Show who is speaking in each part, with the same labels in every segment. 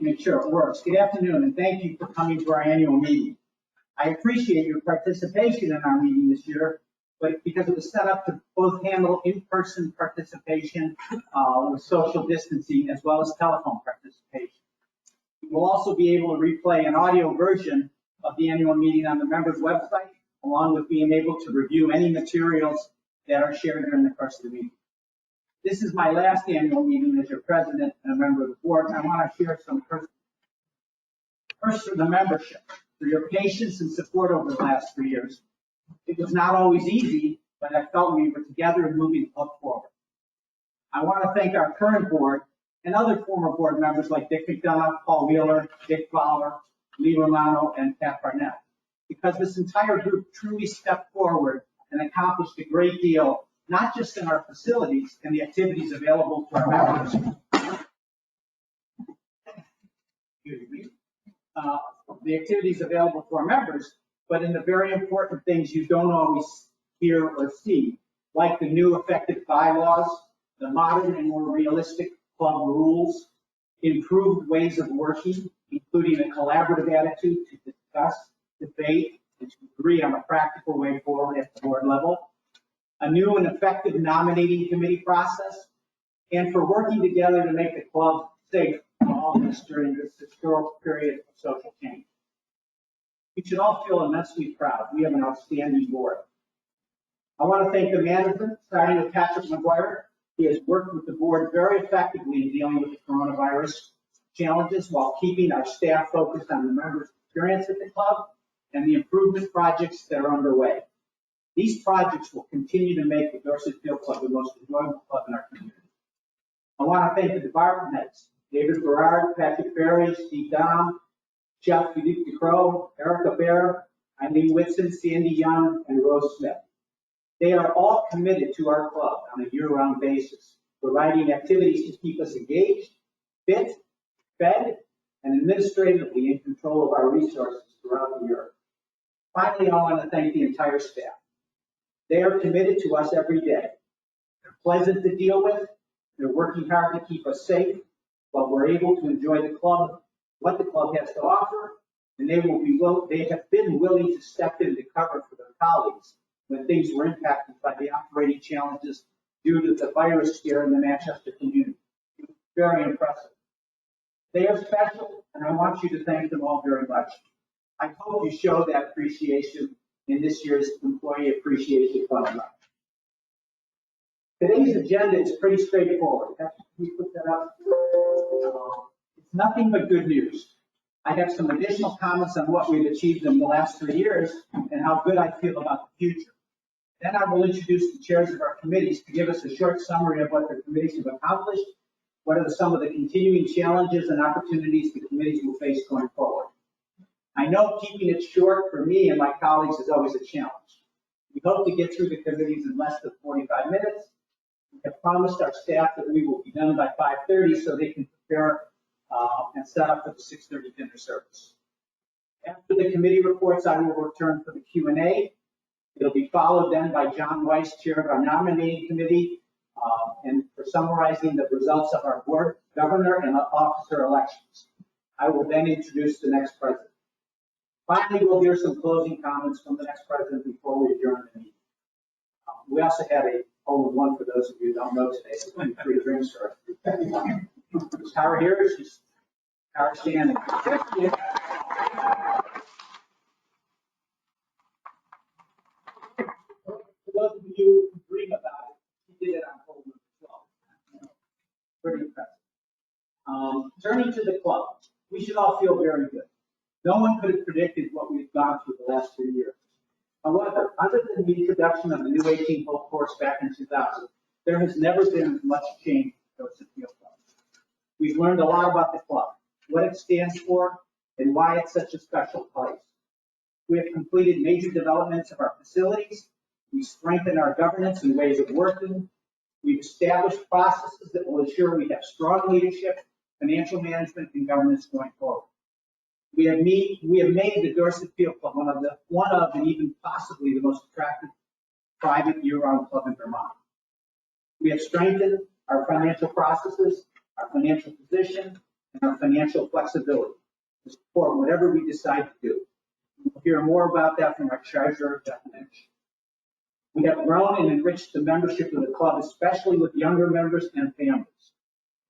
Speaker 1: make sure it works. Good afternoon, and thank you for coming to our annual meeting. I appreciate your participation in our meeting this year, but because it was set up to both handle in-person participation with social distancing as well as telephone participation. You will also be able to replay an audio version of the annual meeting on the members' website, along with being able to review any materials that are shared during the course of the meeting. This is my last annual meeting as your president and a member of the board. I want to share some first for the membership, for your patience and support over the last 3 years. It was not always easy, but I felt we were together and moving up forward. I want to thank our current board and other former board members like Dick McDonough, Paul Wheeler, Dick Fowler, Lee Romano, and Pat Barnett, because this entire group truly stepped forward and accomplished a great deal, not just in our facilities and the activities available to our members. The activities available to our members, but in the very important things you don't always hear or see, like the new effective bylaws, the modern and more realistic club rules, improved ways of working, including a collaborative attitude to discuss, debate, and to agree on a practical way forward at the board level, a new and effective nominating committee process, and for working together to make the club safe for all of us during this historical period of social change. We should all feel immensely proud. We have an outstanding board. I want to thank the management, starting with Patrick McGuire. He has worked with the board very effectively in dealing with the coronavirus challenges while keeping our staff focused on the members' experience at the club and the improvement projects that are underway. These projects will continue to make the Dorset Field Club the most enjoyable club in our community. I want to thank the department heads, David Berard, Patrick Berry, Steve Dom, Jeff Philippe DeCrow, Erica Bear, Eileen Whitson, Sandy Young, and Rose Smith. They are all committed to our club on a year-round basis, providing activities to keep us engaged, fit, fed, and administratively in control of our resources throughout the year. Finally, I want to thank the entire staff. They are committed to us every day. They're pleasant to deal with. They're working hard to keep us safe while we're able to enjoy the club, what the club has to offer, and they have been willing to step in to cover for their colleagues when things were impacted by the operating challenges due to the virus scare in the Manchester community. It was very impressive. They are special, and I want you to thank them all very much. I hope you show that appreciation in this year's Employee Appreciation Fund. Today's agenda is pretty straightforward. Can you put that up? It's nothing but good news. I have some additional comments on what we've achieved in the last 3 years and how good I feel about the future. Then I will introduce the chairs of our committees to give us a short summary of what the committees have accomplished, what are some of the continuing challenges and opportunities the committees will face going forward. I know keeping it short for me and my colleagues is always a challenge. We hope to get through the committees in less than 45 minutes. We have promised our staff that we will be done by 5:30 so they can prepare and set up for the 6:30 dinner service. After the committee reports, I will return for the Q&A. It'll be followed then by John Weiss, chair of our nominating committee, and for summarizing the results of our board, governor, and officer elections. I will then introduce the next president. Finally, we'll hear some closing comments from the next president before we adjourn the meeting. We also had a hole-in-one for those of you who don't know today. So free drinks for Is Tara here? She's Tara standing. For those of you who dream about it, she did it on hole-in-12. Pretty impressive. Turning to the club, we should all feel very good. No one could have predicted what we've gone through the last 3 years. However, other than the introduction of the new 18-hole course back in 2000, there has never been much change in Dorset Field Club. We've learned a lot about the club, what it stands for, and why it's such a special place. We have completed major developments of our facilities. We've strengthened our governance and ways of working. We've established processes that will ensure we have strong leadership, financial management, and governance going forward. We have made the Dorset Field Club one of and even possibly the most attractive private year-round club in Vermont. We have strengthened our financial processes, our financial position, and our financial flexibility to support whatever we decide to do. We'll hear more about that from our treasurer, Jeff Lynch. We have grown and enriched the membership of the club, especially with younger members and families.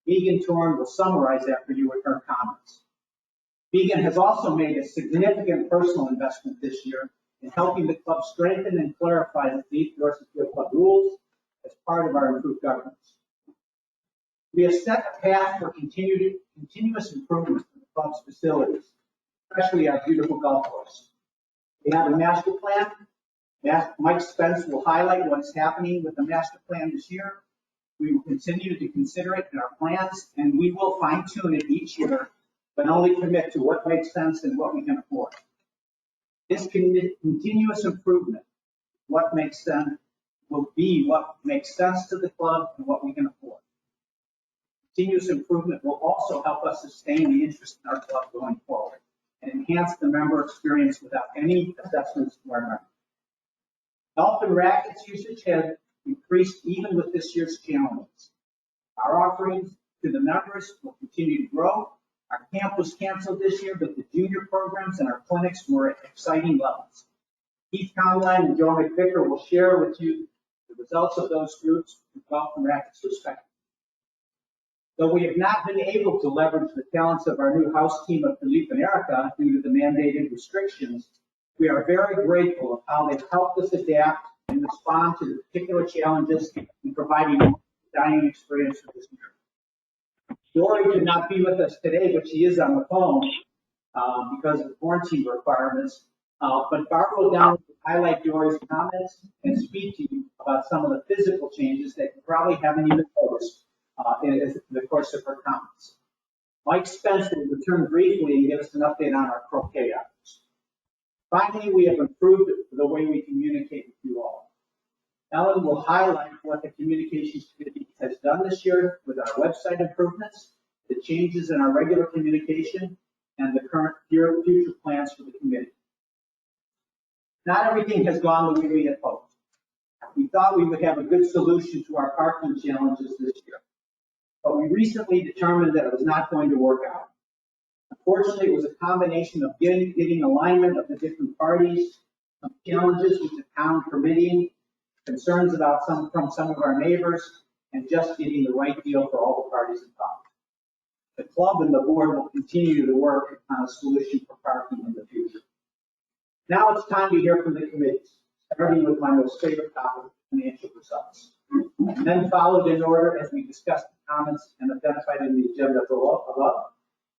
Speaker 1: Megan Torn will summarize that for you with her comments. Megan has also made a significant personal investment this year in helping the club strengthen and clarify the Dorset Field Club rules as part of our improved governance. We have set a path for continuous improvement in the club's facilities, especially our beautiful golf course. We have a master plan. Mike Spence will highlight what's happening with the master plan this year. We will continue to consider it in our plans, and we will fine tune it each year, but only commit to what makes sense and what we can afford. This continuous improvement, what makes sense, will be what makes sense to the club and what we can afford. Continuous improvement will also help us sustain the interest in our club going forward and enhance the member experience without any assessments to our members. Golf and rackets usage has increased even with this year's challenges. Our offerings to the members will continue to grow. Our camp was canceled this year, but the junior programs and our clinics were at exciting levels. Keith Conline and Joe McVicker will share with you the results of those groups with golf and rackets respectively. Though we have not been able to leverage the talents of our new house team of Philippe and Erica due to the mandated restrictions, we are very grateful of how they've helped us adapt and respond to the particular challenges in providing a dining experience for this year. Dory could not be with us today, but she is on the phone because of the quarantine requirements. But Barbara will down to highlight Dory's comments and speak to you about some of the physical changes that you probably haven't even noticed in the course of her comments. Mike Spence will return briefly and give us an update on our croquet efforts. Finally, we have improved the way we communicate with you all. Ellen will highlight what the communications committee has done this year with our website improvements, the changes in our regular communication, and the current future plans for the committee. Not everything has gone the way we had hoped. We thought we would have a good solution to our parking challenges this year, but we recently determined that it was not going to work out. Unfortunately, it was a combination of getting alignment of the different parties, some challenges with the town permitting, concerns about from some of our neighbors, and just getting the right deal for all the parties involved. The club and the board will continue to work on a solution for parking in the future. Now it's time to hear from the committees, starting with my most favorite topic, financial results. And then followed in order as we discussed the comments and identified in the agenda above.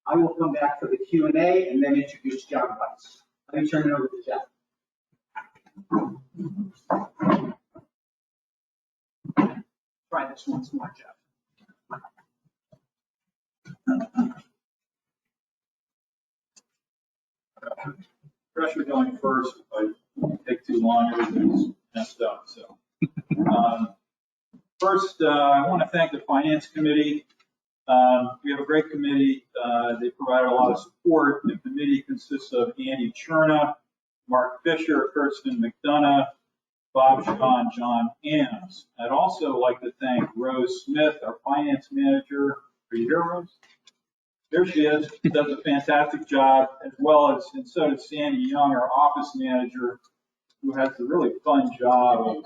Speaker 1: I will come back for the Q&A and then introduce John Weiss. Let me turn it over to Jeff. Try this once more, Jeff.
Speaker 2: Pressure going first. If I take too long, everything's messed up. So, first, I want to thank the Finance Committee. We have a great committee. They provided a lot of support. The committee consists of Andy Cherna, Mark Fisher, Kirsten McDonough, Bob Shaw, and John Ames. I'd also like to thank Rose Smith, our finance manager. Are you here, Rose? There she is. She does a fantastic job, as well as, and so does Sandy Young, our office manager, who has the really fun job of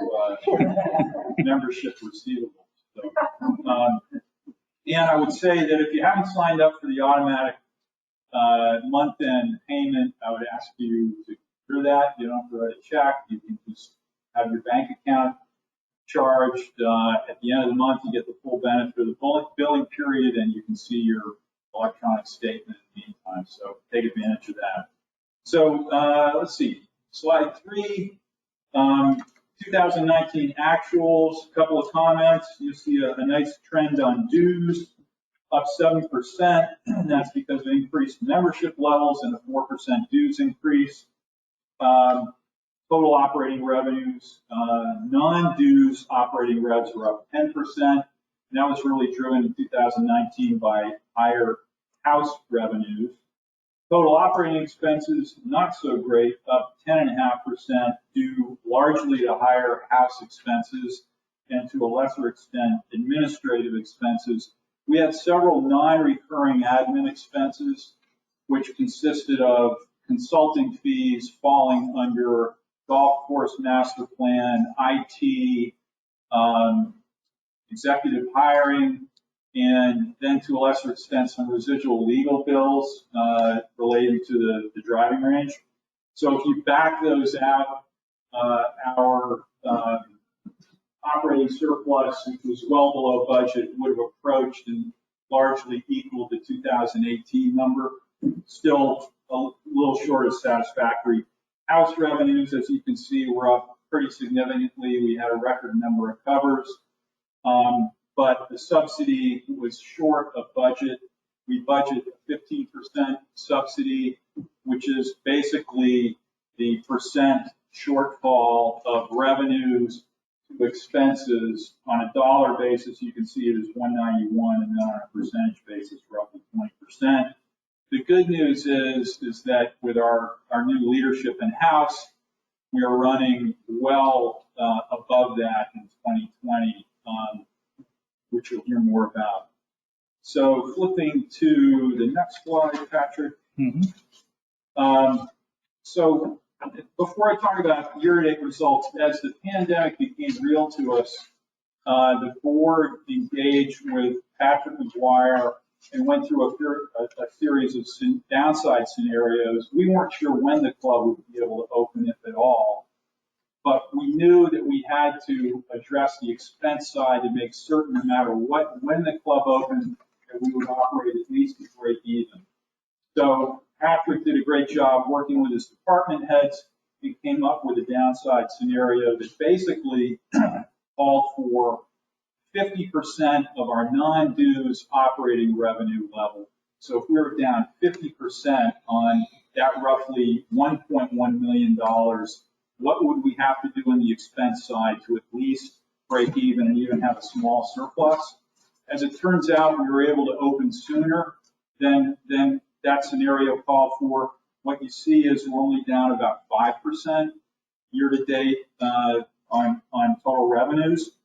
Speaker 2: membership receivables. So, and I would say that if you haven't signed up for the automatic month-end payment, I would ask you to do that. You don't have to write a check. You can just have your bank account charged. At the end of the month, you get the full benefit of the billing period, and you can see your electronic statement in the meantime. So take advantage of that. So let's see. Slide 3. 2019 actuals, a couple of comments. You see a nice trend on dues, up 7%, and that's because of increased membership levels and a 4% dues increase. Total operating revenues, non-dues operating revs were up 10%, and that was really driven in 2019 by higher house revenues. Total operating expenses, not so great, up 10.5%, due largely to higher house expenses and to a lesser extent administrative expenses, We had several non-recurring admin expenses, which consisted of consulting fees falling under golf course master plan, IT, executive hiring, and then to a lesser extent, some residual legal bills relating to the driving range. So if you back those out, our operating surplus, which was well below budget, would have approached and largely equaled the 2018 number. Still a little short of satisfactory. House revenues, as you can see, were up pretty significantly. We had a record number of covers, but the subsidy was short of budget. We budget a 15% subsidy, which is basically the percent shortfall of revenues to expenses. On a dollar basis, you can see it as 191, and then on a percentage basis, roughly 20%. The good news is that with our new leadership in house, we are running well above that in 2020, which you'll hear more about. So flipping to the next slide, Patrick. So before I talk about year-to-date results, as the pandemic became real to us, the board engaged with Patrick McGuire and went through a series of downside scenarios. We weren't sure when the club would be able to open, if at all, but we knew that we had to address the expense side to make certain, no matter when the club opened, that we would operate at least to break even. So Patrick did a great job working with his department heads. He came up with a downside scenario that basically called for 50% of our non-dues operating revenue level. So if we were down 50% on that roughly $1.1 million, what would we have to do on the expense side to at least break even and even have a small surplus? As it turns out, we were able to open sooner than that scenario called for. What you see is we're only down about 5% year to date on total revenues.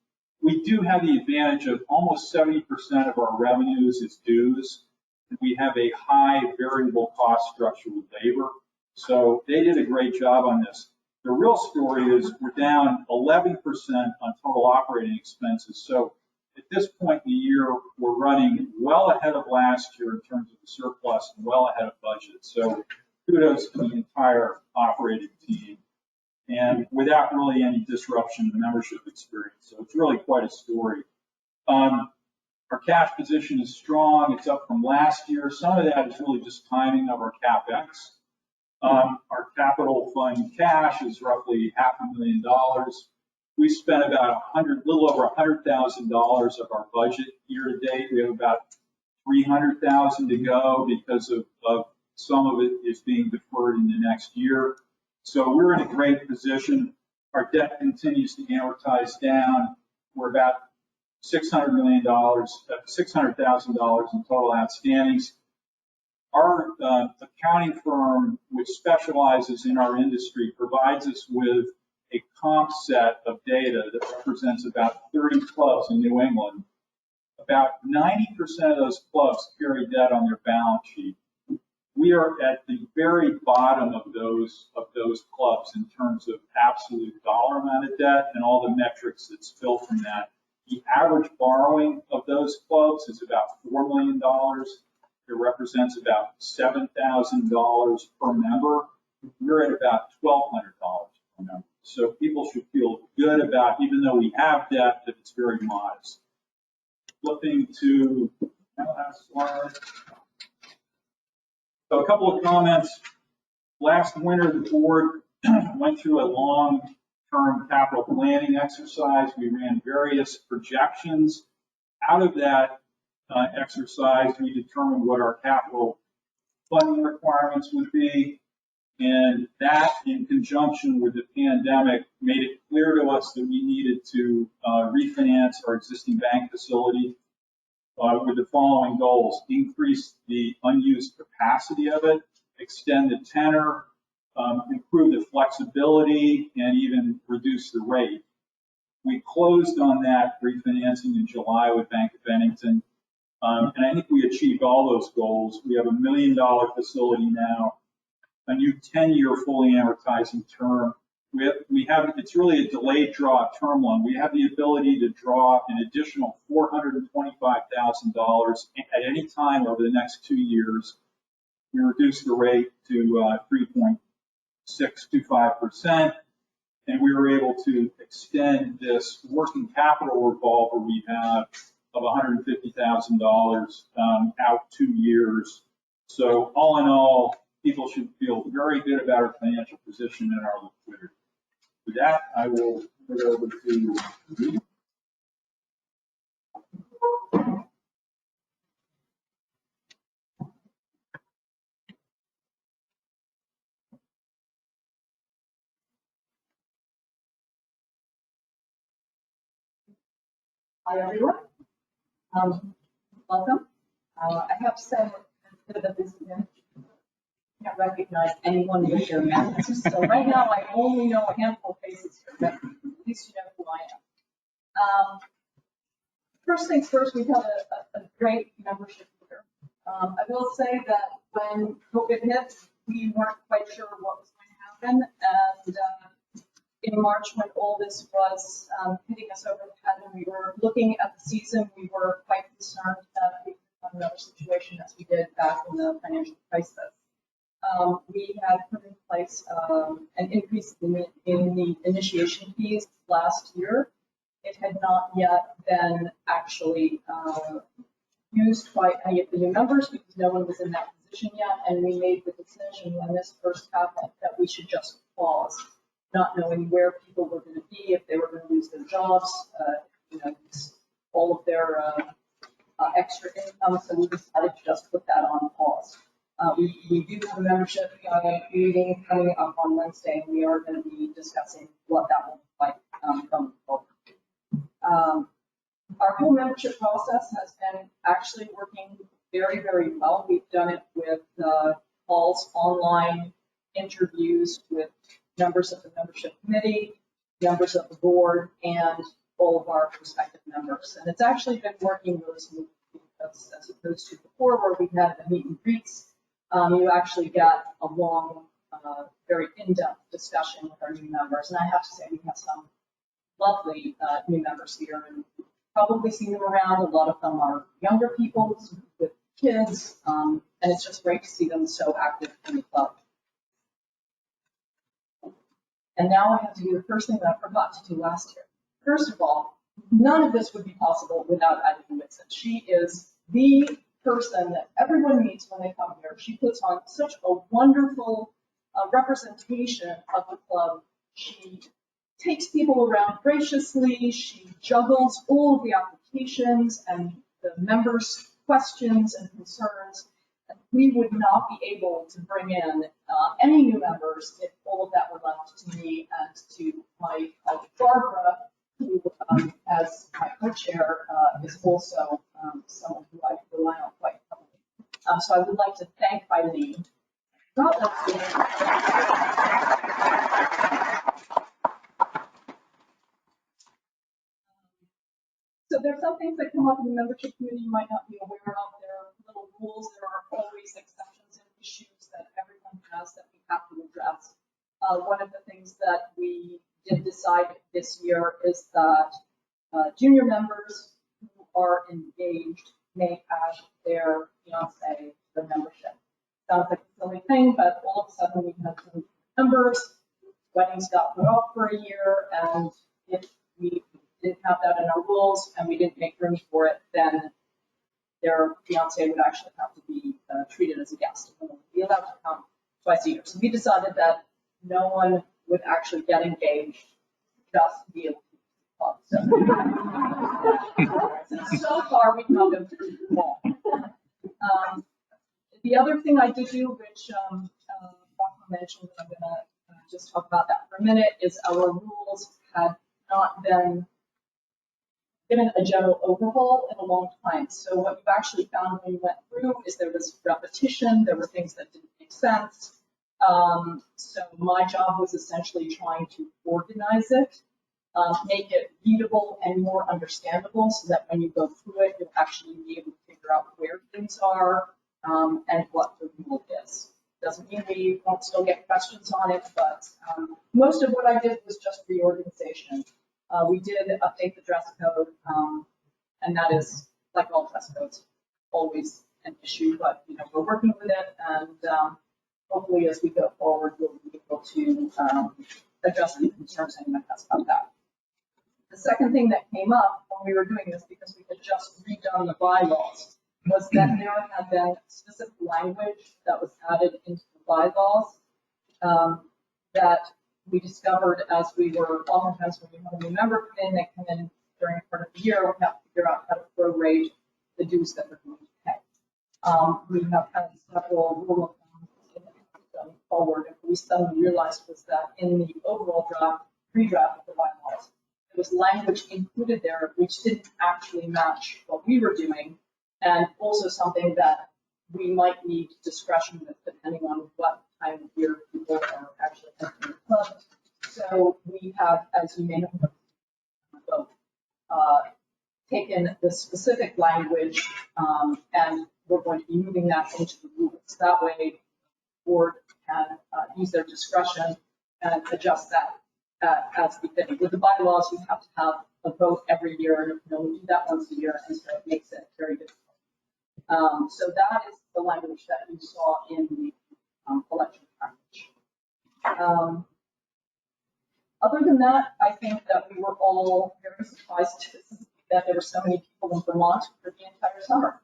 Speaker 2: We do have the advantage of almost 70% of our revenues is dues. We have a high variable cost structure with labor. So they did a great job on this. The real story is we're down 11% on total operating expenses. So at this point in the year, we're running well ahead of last year in terms of the surplus and well ahead of budget. So kudos to the entire operating team, and without really any disruption in membership experience. So it's really quite a story. Our cash position is strong. It's up from last year. Some of that is really just timing of our CapEx. Our capital fund cash is roughly $500,000. We spent about little over $100,000 of our budget year to date. We have about $300,000 to go because of some of it is being deferred in the next year. So we're in a great position. Our debt continues to amortize down. We're about $600,000 in total outstandings. Our accounting firm, which specializes in our industry, provides us with a comp set of data that represents about 30 clubs in New England. About 90% of those clubs carry debt on their balance sheet. We are at the very bottom of those clubs in terms of absolute dollar amount of debt and all the metrics that spill from that. The average borrowing of those clubs is about $4 million. It represents about $7,000 per member. We're at about $1,200 per member. So people should feel good about, even though we have debt, that it's very modest. Flipping to the last slide. So a couple of comments. Last winter, the board went through a long-term capital planning exercise. We ran various projections. Out of that exercise, we determined what our capital funding requirements would be. And that, in conjunction with the pandemic, made it clear to us that we needed to refinance our existing bank facility with the following goals: increase the unused capacity of it, extend the tenor, improve the flexibility, and even reduce the rate. We closed on that refinancing in July with Bank of Bennington. And I think we achieved all those goals. We have $1 million facility now, a new 10-year fully amortizing term. We have, it's really a delayed draw term loan. We have the ability to draw an additional $425,000 at any time over the next 2 years. We reduced the rate to 3.625%, and we were able to extend this working capital revolver we have of $150,000 out 2 years. So all in all, people should feel very good about our financial position and our liquidity. With that, I will turn it over to you.
Speaker 3: Hi, everyone. Welcome. I have to say, I'm a bit of a busy man. I can't recognize anyone with their masks. So right now, I only know a handful of faces here, but at least you know who I am. First things first, we've had a great membership year. I will say that when COVID hit, we weren't quite sure what was going to happen. And in March, when all this was hitting us over the head and we were looking at the season, we were quite concerned that we would have another situation as we did back in the financial crisis. We had put in place an increase in the initiation fees last year. It had not yet been actually used by any of the new members because no one was in that position yet, and we made the decision when this first happened that we should just pause, not knowing where people were going to be, if they were going to lose their jobs, all of their extra income. So we decided to just put that on pause. We do have a membership meeting coming up on Wednesday, and we are going to be discussing what that will look like going forward. Our whole membership process has been actually working very, very well. We've done it with calls, online interviews with members of the membership committee, members of the board, and all of our prospective members. And it's actually been working really smoothly because as opposed to before where we had the meet and greets, you actually get a long, very in-depth discussion with our new members. And I have to say we have some lovely new members here, and you've probably seen them around. A lot of them are younger people with kids, and it's just great to see them so active in the club. And now I have to do the first thing that I forgot to do last year. First of all, none of this would be possible without Eileen Whitson. She is the person that everyone meets when they come here. She puts on such a wonderful representation of the club. She takes people around graciously. She juggles all of the applications and the members' questions and concerns. And we would not be able to bring in any new members if all of that were left to me and to my colleague Barbara, who, as my co-chair, is also someone who I rely on quite heavily. So I would like to thank Eileen. So there's some things that come up in the membership committee you might not be aware of. There are little rules. There are always exceptions and issues that everyone has that we have to address. One of the things that we did decide this year is that junior members who are engaged may add their fiancé to the membership. Sounds like a silly thing, but all of a sudden we had some members, weddings got put off for a year, and if we didn't have that in our rules and we didn't make room for it, then their fiancé would actually have to be treated as a guest and would be allowed to come twice a year. So we decided that no one would actually get engaged, just be able to club. So far we've not been pretty small. The other thing I did do, which Dr. mentioned, I'm going to just talk about that for a minute, is our rules had not been given a general overhaul in a long time. So what you actually found when you went through is there was repetition, there were things that didn't make sense. So my job was essentially trying to organize it, make it readable and more understandable so that when you go through it, you'll actually be able to figure figure out where things are, and what the rule is. Doesn't mean we won't still get questions on it, but most of what I did was just reorganization. We did update the dress code, and that is, like all dress codes, always an issue, but we're working with it, and hopefully as we go forward, we'll be able to address any concerns anyone has about that. The second thing that came up when we were doing this, because we had just redone the bylaws, was that there had been specific language that was added into the bylaws that we discovered as we were, oftentimes when we have a new member come in, they come in during part of the year, we have to figure out how to prorate the dues that they're going to pay. We have had several rule of thumbs going forward, and we suddenly realized was that in the overall draft, pre-draft of the bylaws, there was language included there which didn't actually match what we were doing, and also something that we might need discretion with depending on what time of year people are actually entering the club. So we have, as you may know, taken the specific language and we're going to be moving that into the rules. That way, the board can use their discretion and adjust that as befitting. With the bylaws, you have to have a vote every year, and we do that once a year, and so it makes it very difficult. So that is the language that you saw in the election package. Other than that, I think that we were all very surprised to see that there were so many people in Vermont for the entire summer.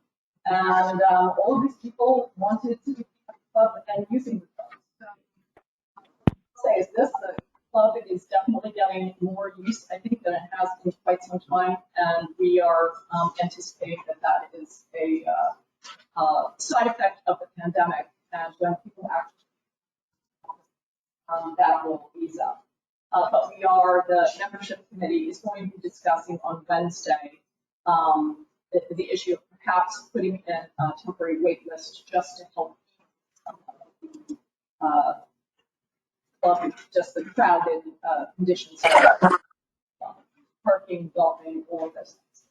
Speaker 3: And all of these people wanted to be at the club and using the club. So say is this, the club is definitely getting more use, I think, than it has in quite some time. And we are anticipating that that is a side effect of the pandemic. And when people actually that will ease up. But the membership committee is going to be discussing on Wednesday the issue of perhaps putting in a temporary wait list just to help just the crowded conditions, parking, golfing, all of those things.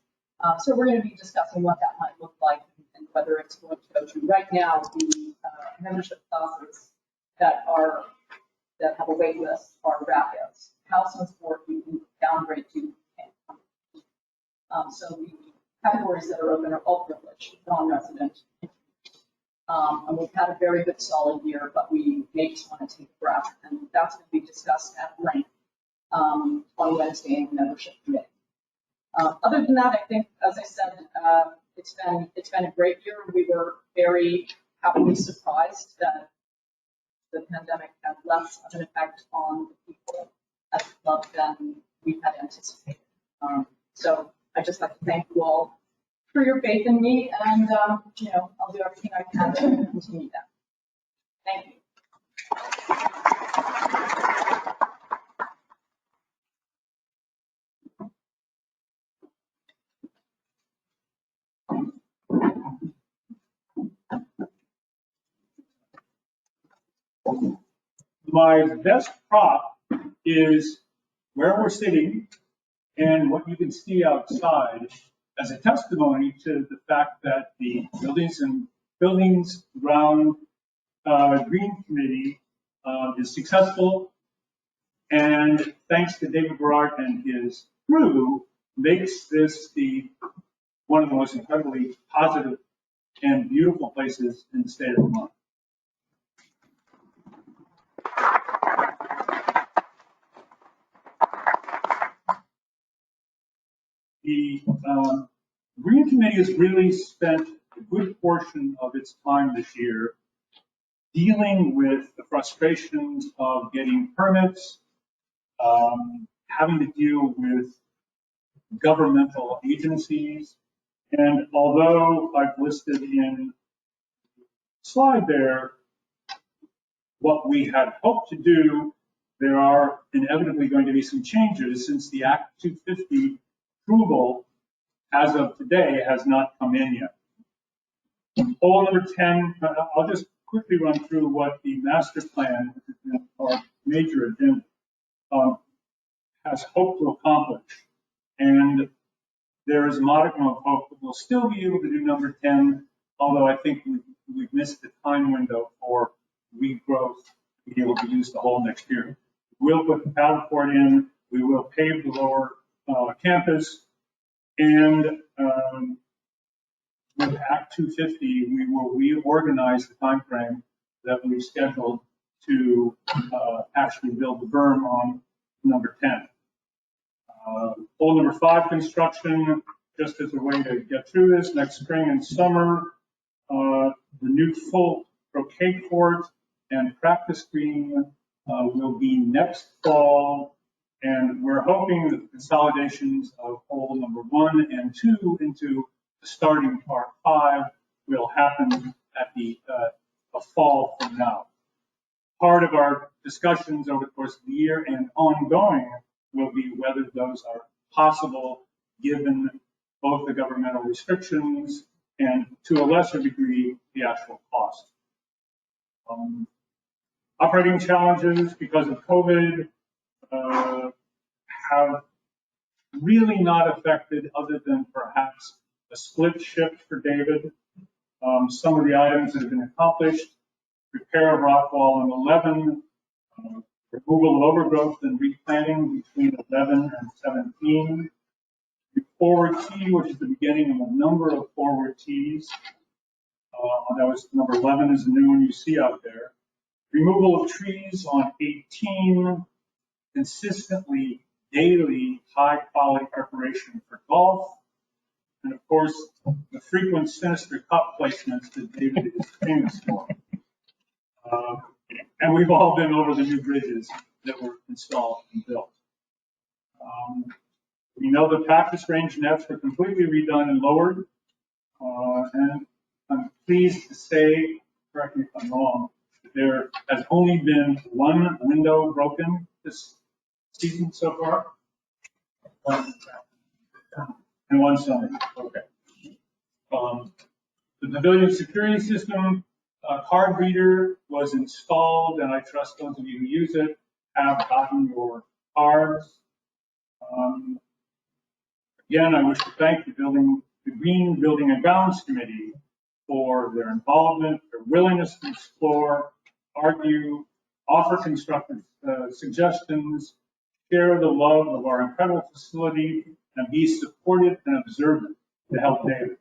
Speaker 3: So we're going to be discussing what that might look like and whether it's going to go to. Right now, the membership classes that have a wait list are rapids. House and sport you can downgrade to. So the categories that are open are all privileged, non-resident. And we've had a very good solid year, but we may just want to take a breath, and that's going to be discussed at length on Wednesday in the membership committee. Other than that, I think, as I said, it's been a great year. We were very happily surprised that the pandemic had less of an effect on the people at the club than we had anticipated. So I'd just like to thank you all for your faith in me, and I'll do everything I can to continue that. Thank you.
Speaker 2: My best prop is where we're sitting and what you can see outside as a testimony to the fact that the buildings ground green committee is successful, and thanks to David Berard and his crew, makes this one of the most incredibly positive and beautiful places in the state of Vermont. The Green Committee has really spent a good portion of its time this year dealing with the frustrations of getting permits, having to deal with governmental agencies. And although I've listed in the slide there what we had hoped to do, there are inevitably going to be some changes since the Act 250 approval as of today has not come in yet. Goal number 10, I'll just quickly run through what the master plan, our major agenda, has hoped to accomplish. And there is a modicum of hope that we'll still be able to do number 10, although I think we've missed the time window for regrowth to be able to use the whole next year. We'll put the paddle court in, we will pave the lower campus, and with Act 250, we will reorganize the time frame that we scheduled to actually build the berm on number 10. Pole number 5 construction, just as a way to get through this, next spring and summer, the new full croquet court and practice green will be next fall, and we're hoping that the consolidations of pole number 1 and 2 into the starting part 5 will happen at the a fall from now. Part of our discussions over the course of the year and ongoing will be whether those are possible given both the governmental restrictions and, to a lesser degree, the actual cost. Operating challenges because of COVID have really not affected, other than perhaps a split shift for David. Some of the items that have been accomplished: repair of rock wall in 11, removal of overgrowth and replanting between 11 and 17, the forward tee, which is the beginning of a number of forward tees. That was number 11 is the new one you see out there. Removal of trees on 18, consistently daily high quality preparation for golf. And of course, the frequent sinister cup placements that David is famous for. And we've all been over the new bridges that were installed and built. We know the practice range nets were completely redone and lowered. And I'm pleased to say, correct me if I'm wrong, that there has only been one window broken this season so far. And one summer. Okay. The pavilion security system card reader was installed, and I trust those of you who use it have gotten your cards. Again, I wish to thank the Green Building and Grounds Committee for their involvement, their willingness to explore, argue, offer constructive suggestions, share the love of our incredible facility, and be supportive and observant to help David.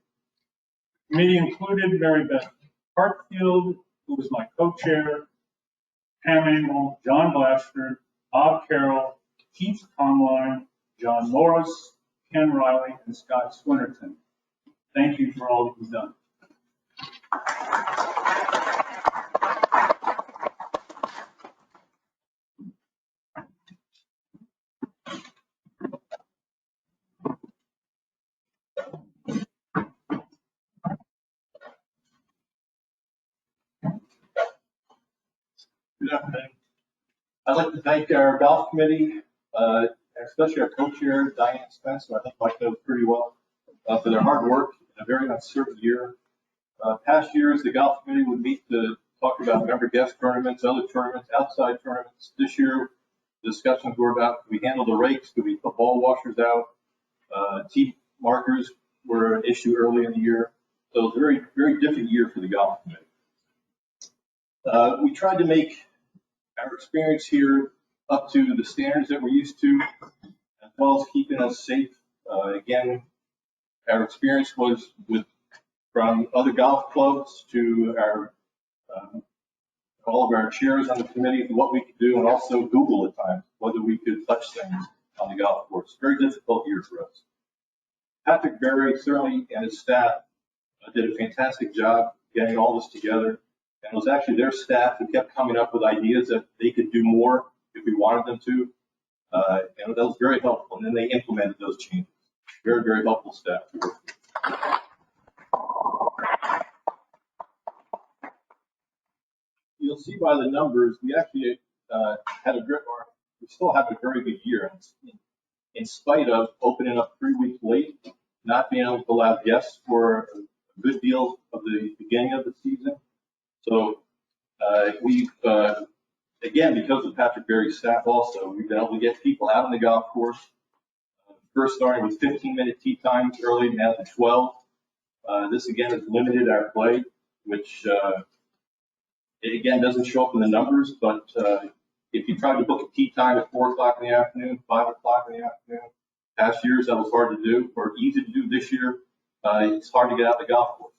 Speaker 2: The committee included Mary Beth Hartfield, who was my co-chair, Pam Engel, John Blatchford, Bob Carroll, Keith Conline, John Morris, Ken Riley, and Scott Swinnerton. Thank you for all that you've done.
Speaker 4: Good afternoon. I'd like to thank our golf committee, especially our co-chair, Diane Spence, who I think Mike knows pretty well, for their hard work in a very uncertain year. Past years, the golf committee would meet to talk about member guest tournaments, other tournaments, outside tournaments. This year, the discussions were about, could we handle the rakes? Could we put ball washers out? Tee markers were an issue early in the year. So it was a very, very different year for the golf committee. We tried to make our experience here up to the standards that we're used to, as well as keeping us safe. Again, our experience was from other golf clubs to our all of our chairs on the committee, what we could do, and also Google at times, whether we could touch things on the golf course. Very difficult year for us. Patrick Berry certainly and his staff did a fantastic job getting all this together. And it was actually their staff who kept coming up with ideas that they could do more if we wanted them to. And that was very helpful. And then they implemented those changes. Very, very helpful staff. You'll see by the numbers, we actually we still have a very good year. In spite of opening up 3 weeks late, not being able to allow guests for a good deal of the beginning of the season. So we've, again, because of Patrick Berry's staff also, we've been able to get people out on the golf course. first started with 15-minute tee times early, now to 12. This again has limited our play, which it again doesn't show up in the numbers, but if you try to book a tee time at 4 o'clock in the afternoon, 5 o'clock in the afternoon, past years that was hard to do or easy to do. This year, it's hard to get out the golf course.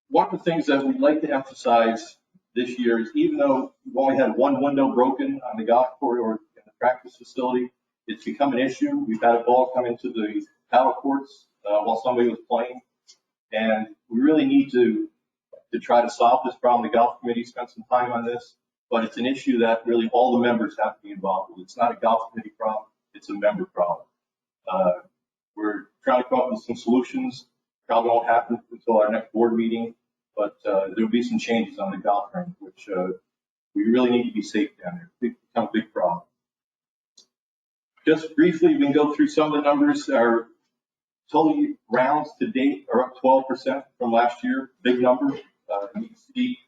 Speaker 4: One of the things that we'd like to emphasize this year is even though we've only had one window broken on the golf course or in the practice facility, it's become an issue. We've had a ball come into the paddle courts while somebody was playing, and we really need to try to solve this problem. The golf committee spent some time on this, but it's an issue that really all the members have to be involved with. It's not a golf committee problem, it's a member problem. We're trying to come up with some solutions. Probably won't happen until our next board meeting, but there'll be some changes on the golf range, which we really need to be safe down there. It's become a big problem. Just briefly, we can go through some of the numbers. Our total rounds to date are up 12% from last year, big number. You can see,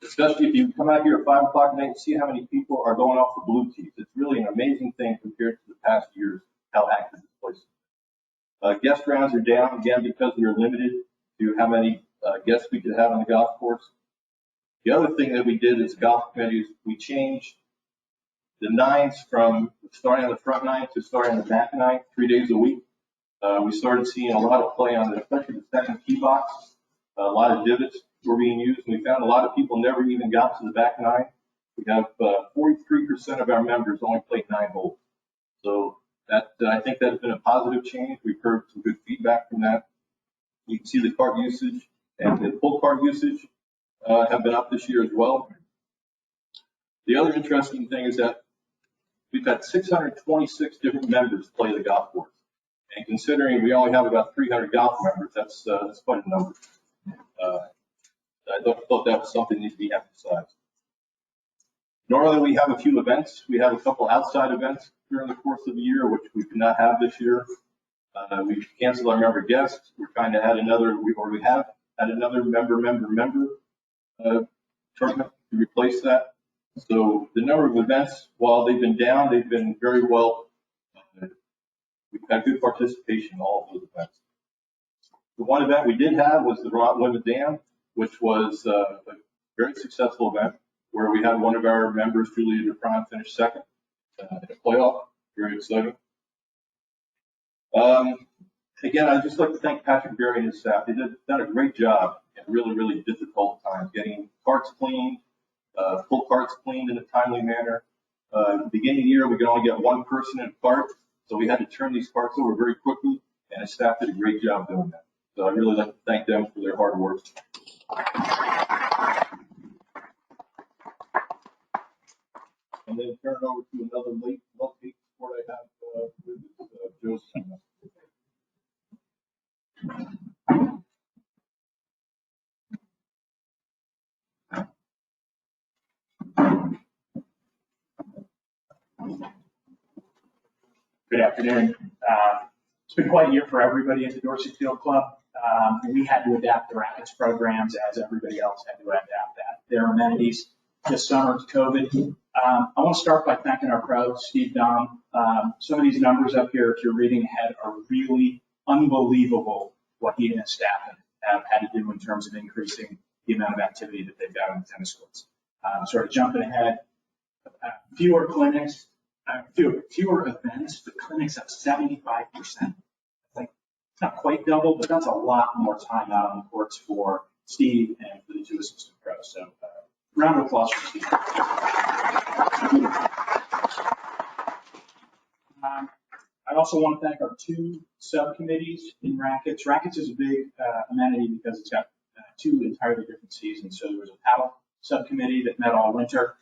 Speaker 4: especially if you come out here at 5 o'clock at night and see how many people are going off the blue tees. It's really an amazing thing compared to the past years, how active this place is. Guest rounds are down, again, because we are limited to how many guests we could have on the golf course. The other thing that we did as golf committee is we changed the nines from starting on the front nine to starting on the back nine 3 days a week. We started seeing a lot of play on the, especially the second tee box. A lot of divots were being used, and we found a lot of people never even got to the back nine. We have 43% of our members only played 9 holes. So that I think that's been a positive change. We've heard some good feedback from that. You can see the cart usage and the full cart usage have been up this year as well. The other interesting thing is that we've had 626 different members play the golf course. And considering we only have about 300 golf members, that's quite a number. I thought that was something that needs to be emphasized. Normally we have a few events. We have a couple outside events during the course of the year, which we could not have this year. We've canceled our member guests. We're trying to add another, we have had another member tournament to replace that. So the number of events, while they've been down, they've been very well. We've had good participation in all of those events. The one event we did have was the Vermont Women's Dam, which was a very successful event where we had one of our members, Julia DeFran, finish second in a playoff. Very exciting. Again, I'd just like to thank Patrick Berry and his staff. They've done a great job in really, really difficult times, getting carts cleaned, full carts cleaned in a timely manner. At the beginning of the year, we could only get one person in a cart, so we had to turn these carts over very quickly, and the staff did a great job doing that. So I'd really like to thank them for their hard work. And then turn it over to another late sport I have with Joe's.
Speaker 5: Good afternoon. It's been quite a year for everybody at the Dorset Field Club. We had to adapt the rackets programs as everybody else had to adapt their amenities this summer to COVID. I want to start by thanking our pros, Steve Dom. Some of these numbers up here, if you're reading ahead, are really unbelievable what he and his staff have had to do in terms of increasing the amount of activity that they've got on the tennis courts. Sort of jumping ahead, fewer clinics, fewer events, but clinics up 75%. Like, it's not quite double, but that's a lot more time out on the courts for Steve and for the 2 assistant pros. So round of applause for Steve. I also want to thank our 2 subcommittees in rackets. Rackets is a big amenity because it's got 2 entirely different seasons. So there was a paddle subcommittee that met all winter,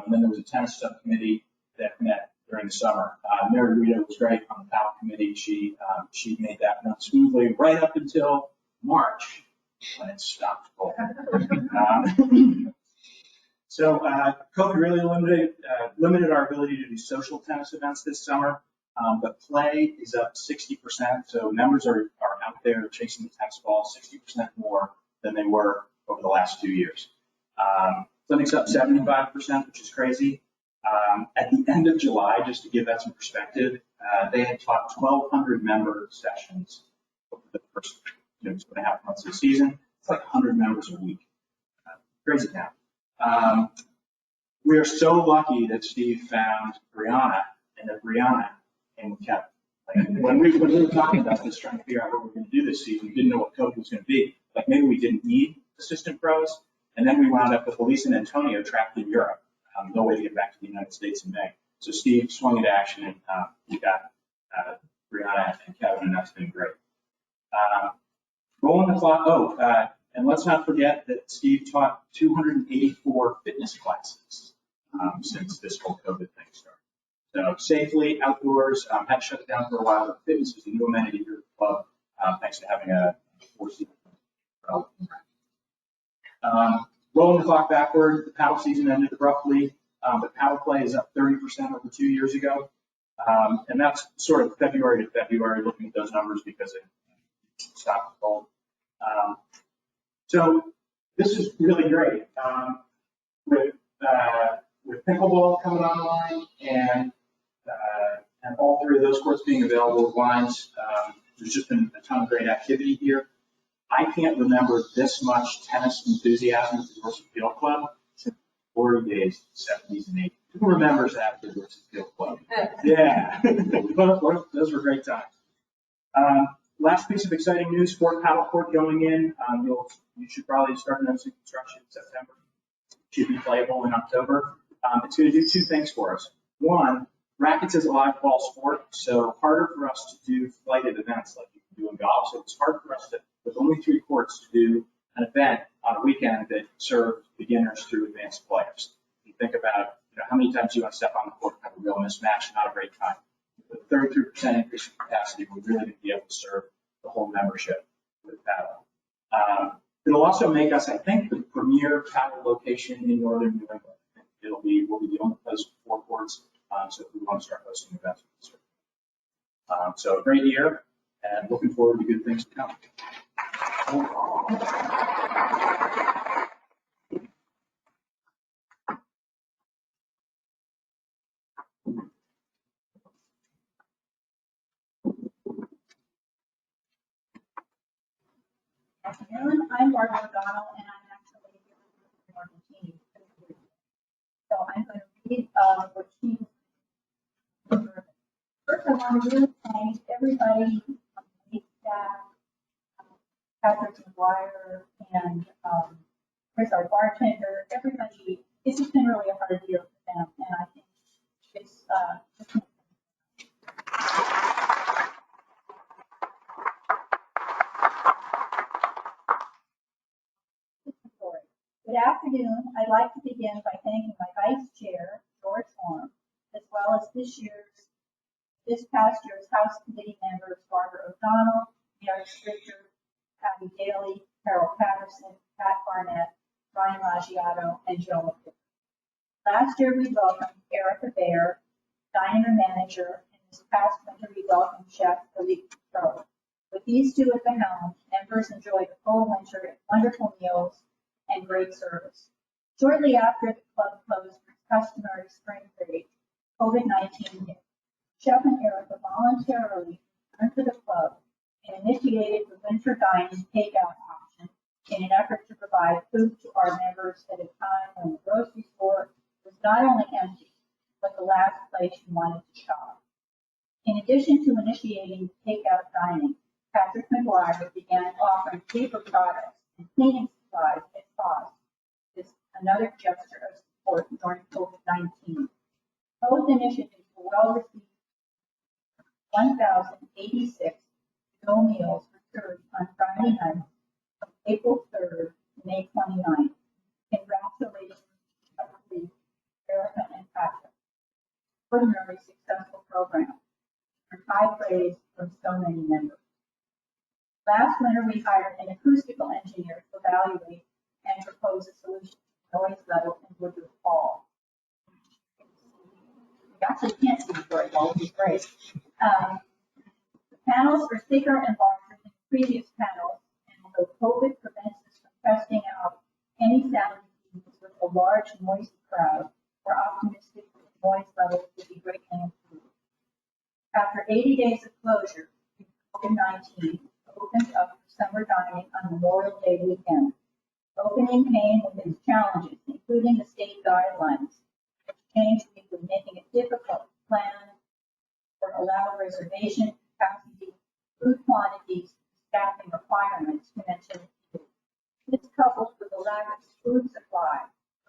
Speaker 5: and then there was a tennis subcommittee that met during the summer. Mary Rita was great on the paddle committee. She made that run smoothly right up until March when it stopped. So COVID really limited our ability to do social tennis events this summer, but play is up 60%. So members are out there chasing the tennis ball 60% more than they were over the last 2 years. Clinics up 75%, which is crazy. At the end of July, just to give that some perspective, they had taught 1,200 member sessions over the first 2.5 months of the season. It's like 100 members a week. Crazy town. We are so lucky that Steve found Brianna, and that Brianna and Kevin. Like when we were talking about this, trying to figure out what we were going to do this season, we didn't know what COVID was going to be. Like maybe we didn't need assistant pros, and then we wound up with Elise and Antonio trapped in Europe. No way to get back to the United States in May. So Steve swung into action, and we got Brianna and Kevin, and that's been great. Rolling the clock. And let's not forget that Steve taught 284 fitness classes since this whole COVID thing started. So safely outdoors, had shut down for a while, but fitness is a new amenity here at the club, thanks to having a 4-season. Rolling the clock backward, the paddle season ended abruptly, but paddle play is up 30% over 2 years ago. And that's sort of February to February, looking at those numbers because it stopped cold. So this is really great. With pickleball coming online and all three of those courts being available with lines, there's just been a ton of great activity here. I can't remember this much tennis enthusiasm at the Dorset Field Club since the glory days, 70s and 80s. Who remembers that at the Dorset Field Club? Yeah, those were great times. Last piece of exciting news, fourth paddle court going in. You should probably start noticing construction in September. Should be playable in October. It's going to do two things for us. One, rackets is a live ball sport, so harder for us to do flighted events like you can do in golf. So it's hard for us to, with only 3 courts, to do an event on a weekend that serves beginners through advanced players. You think about how many times you want to step on the court and have a real mismatch, not a great time. With 33% increase in capacity, we're really going to be able to serve the whole membership with paddle. It'll also make us, I think, the premier paddle location in northern New England. I think we'll be the only place with 4 courts, so if we want to start hosting events, we can. So a great year, and looking forward to good things to come.
Speaker 6: Afternoon, I'm Barbara O'Donnell, and I'm actually here with the team. So I'm going to read what she. First, I want to really thank everybody, staff, Patrick McGuire, and Chris, our bartender, everybody. This has been really a hard year for them, and I think it's Good afternoon. I'd like to begin by thanking my vice chair, George Horn, as well as this past year's House Committee members, Barbara O'Donnell, Mary Stricker, Abby Daly, Carol Patterson, Pat Barnett, Ryan Maggiato, and Joe McCoy. Last year we welcomed Erica Baer, diner manager, and this past winter we welcomed Chef Philippe Pro. With these two at the helm, members enjoyed a full winter, wonderful meals, and great service. Shortly after the club closed for its customary spring break, COVID-19 hit. Chef and Erica voluntarily returned to the club and initiated the winter dining takeout option in an effort to provide food to our members at a time when the grocery store was not only empty, but the last place you wanted to shop. In addition to initiating takeout dining, Patrick McGuire began offering paper products and cleaning supplies at cost. This another gesture of support during COVID-19. Both initiatives were well received. 1,086 no meals were served on Friday night from April 3rd to May 29th. Congratulations, Erica and Patrick. Extraordinarily successful program. And high praise from so many members. Last winter, we hired an acoustical engineer to evaluate and propose a solution to noise level in Woodruff Hall. You actually can't see very well, which is great. The panels are thicker and larger than previous panels, and although COVID prevents us from testing out any sound with a large, noisy crowd, we're optimistic that noise levels will be greatly improved. After 80 days of closure, COVID-19 opened up for summer dining on Memorial Day weekend. Opening came with its challenges, including the state guidelines, which changed from making it difficult to plan or allow reservation capacity, food quantities, staffing requirements, to mention a few. This coupled with a lack of food supply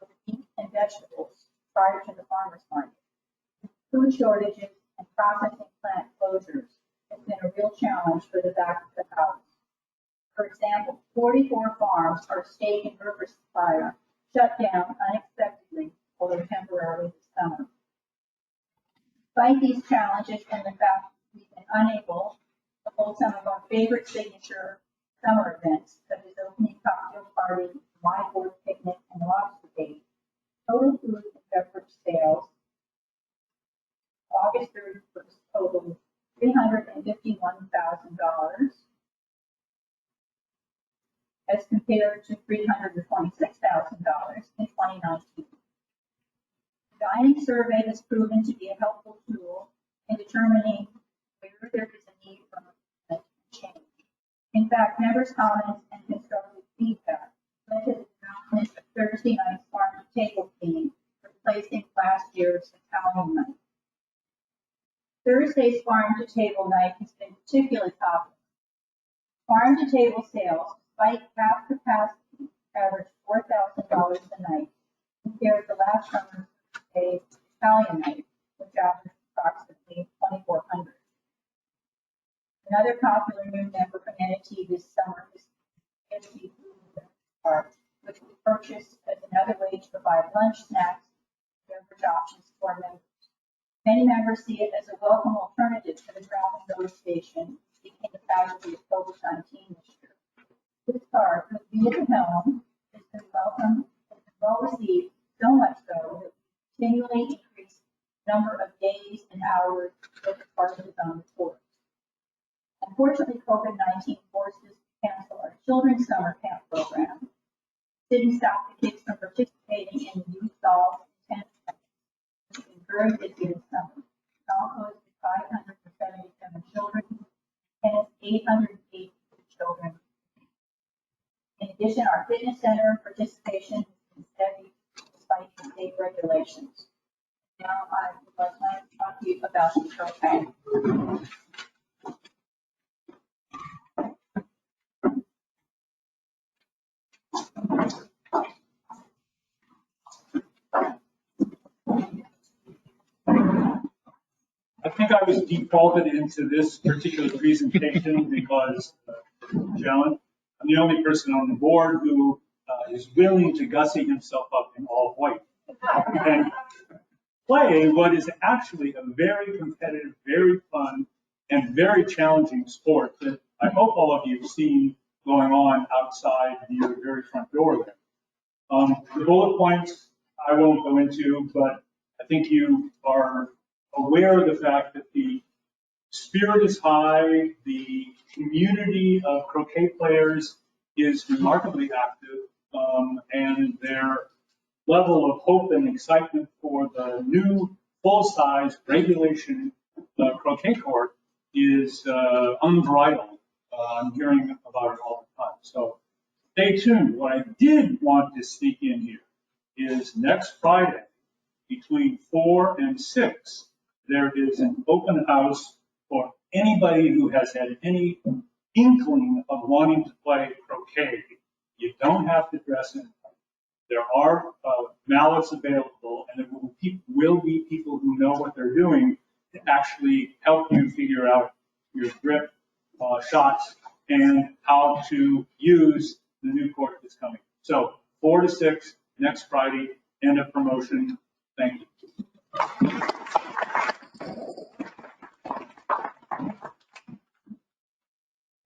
Speaker 6: of meat and vegetables prior to the farmers market. Food shortages and processing plant closures has been a real challenge for the back of the house. For example, 44 farms, our steak and burger supplier, shut down unexpectedly or temporarily this summer. Despite these challenges and the fact we've been unable to hold some of our favorite signature summer events, such as opening cocktail party, wine board picnic, and lobster date, total food and beverage sales August 31st totaled $351,000 as compared to $326,000 in 2019. The dining survey has proven to be a helpful tool in determining where there is a need for improvement and change. In fact, members' comments and constructive feedback led to the development of Thursday night's farm to table theme, replacing last year's Italian night. Thursday's farm to table night has been particularly popular. Farm to table sales, despite half capacity, averaged $4,000 a night compared to last summer's Italian night, which averaged approximately $2,400. Another popular new member amenity this summer is KFC Food Card, which we purchased as another way to provide lunch, snacks, and beverage options for members. Many members see it as a welcome alternative to the grab-and-go station, seeking the casualty of COVID-19 this year. This card, with Meal at Home, has been well received, so much so that we continually increase the number of days and hours that the card is on the tours. Unfortunately, COVID-19 forced us to cancel our children's summer camp program. Didn't stop the kids from participating in the youth golf and tennis camps, which has been very busy this summer. Golf hosted 577 children, and it's 808 children. In addition, our fitness center participation has been steady despite the state regulations. Now I would like to talk to you about the propane.
Speaker 2: I think I was defaulted into this particular presentation because, Joan, I'm the only person on the board who is willing to gussy himself up in all white and play what is actually a very competitive, very fun, and very challenging sport that I hope all of you have seen going on outside your very front door there. The bullet points I won't go into, but I think you are aware of the fact that the spirit is high, the community of croquet players is remarkably active, and their level of hope and excitement for the new full-size regulation croquet court is unbridled. I'm hearing about it all the time. So stay tuned. What I did want to sneak in here is next Friday between 4 and 6, there is an open house for anybody who has had any inkling of wanting to play croquet. You don't have to dress in. There are mallets available, and there will be people who know what they're doing to actually help you figure out your grip, shots, and how to use the new court that's coming. So 4 to 6 next Friday, end of promotion. Thank you.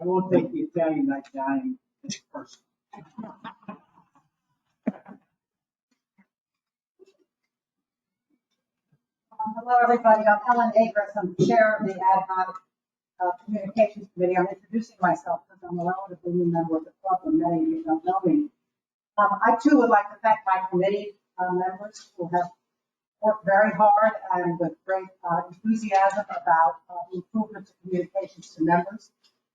Speaker 1: I won't take the Italian night dining as personal.
Speaker 7: Hello, everybody. I'm Ellen Agris. I'm chair of the ad hoc communications committee. I'm introducing myself because I'm a relatively new member of the club, and many of you don't know me. I too would like to thank my committee members who have worked very hard and with great enthusiasm about improvement to communications to members.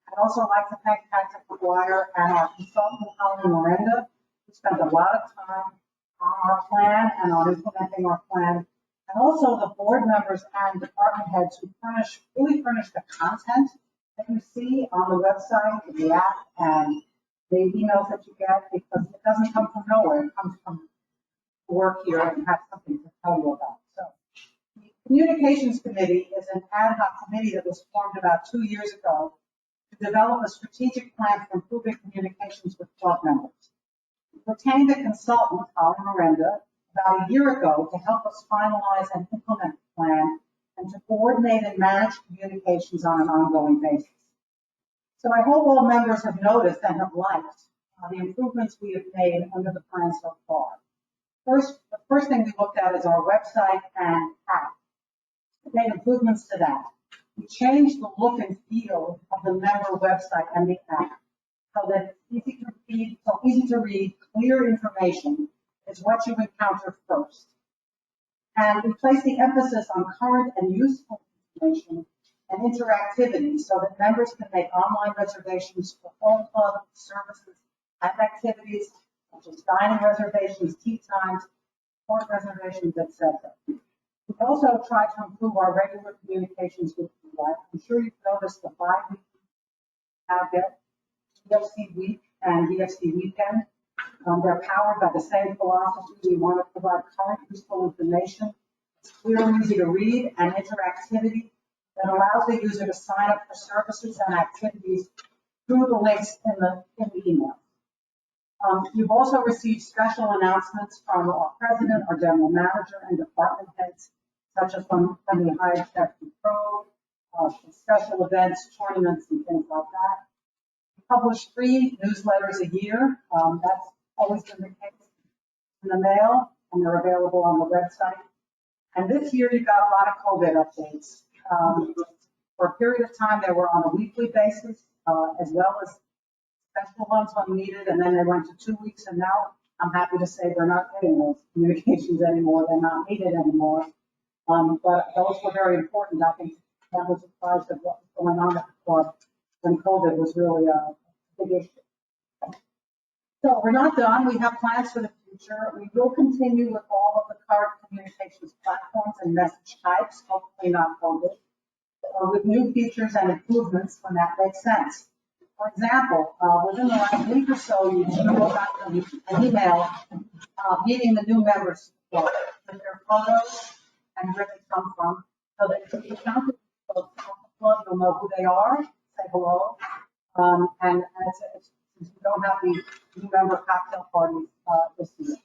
Speaker 7: I'd also like to thank Patrick McGuire and our consultant, Holly Miranda, who spent a lot of time on our plan and on implementing our plan. And also the board members and department heads who really furnish the content that you see on the website, the app, and the emails that you get, because it doesn't come from nowhere. It comes from work here and have something to tell you about. So the Communications Committee is an ad hoc committee that was formed about 2 years ago to develop a strategic plan for improving communications with club members. We retained a consultant, Holly Miranda, about a year ago to help us finalize and implement the plan and to coordinate and manage communications on an ongoing basis. So I hope all members have noticed and have liked the improvements we have made under the plan so far. The first thing we looked at is our website and app. We made improvements to that. We changed the look and feel of the member website and the app so that it's easy to read, clear information is what you encounter first. And we place the emphasis on current and useful information and interactivity so that members can make online reservations for home club services and activities such as dining reservations, tea times, sport reservations, etc. We also try to improve our regular communications with you. I'm sure you've noticed the bi-weekly get DFC Week and DFC Weekend. They're powered by the same philosophy. We want to provide current useful information. It's clear and easy to read, and interactivity that allows the user to sign up for services and activities through the links in the email. You've also received special announcements from our president, our general manager, and department heads, such as from the High Tech Pro, special events, tournaments, and things like that. We publish 3 newsletters a year. That's always been the case in the mail, and they're available on the website. And this year, you got a lot of COVID updates. For a period of time, they were on a weekly basis, as well as special ones when needed, and then they went to 2 weeks, and now I'm happy to say we're not getting those communications anymore. They're not needed anymore. But those were very important. I think that was surprised of what was going on at the club when COVID was really a big issue. So we're not done. We have plans for the future. We will continue with all of the current communications platforms and message types, hopefully not COVID, with new features and improvements when that makes sense. For example, within the last week or so, you should have gotten an email meeting the new members with their photos and where they come from, so that if you come to the club, you'll know who they are, say hello, and since we don't have the new member cocktail parties this year.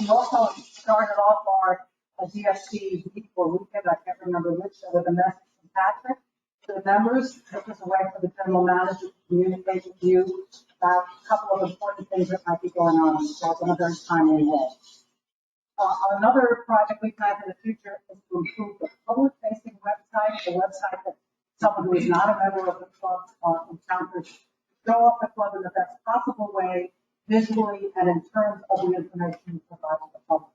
Speaker 7: We also started off our DFC week or weekend, I can't remember which, with a message from Patrick to the members. This is a way for the general manager to communicate with you about a couple of important things that might be going on in the club in a very timely way. Another project we plan for the future is to improve the public-facing website, the website that someone who is not a member of the club encounters, show off the club in the best possible way, visually and in terms of the information we provide to the public.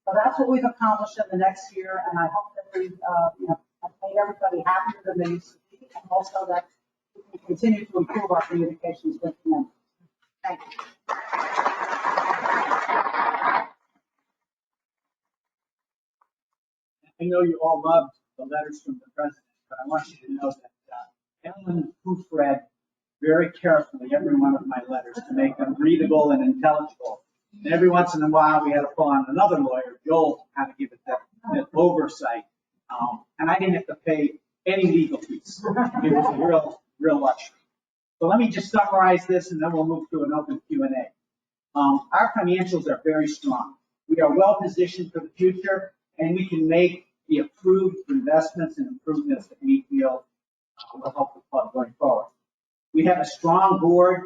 Speaker 7: So that's what we've accomplished in the next year, and I hope that we've made everybody happier than they used to be, and also that we can continue to improve our communications with members. Thank you.
Speaker 1: I know you all loved the letters from the president, but I want you to know that Ellen proofread very carefully every one of my letters to make them readable and intelligible. And every once in a while, we had to pull on another lawyer, Joel, to kind of give it that oversight. And I didn't have to pay any legal fees. It was a real luxury. So let me just summarize this, and then we'll move to an open Q&A. Our financials are very strong. We are well positioned for the future, and we can make the approved investments and improvements that we feel will help the club going forward. We have a strong board,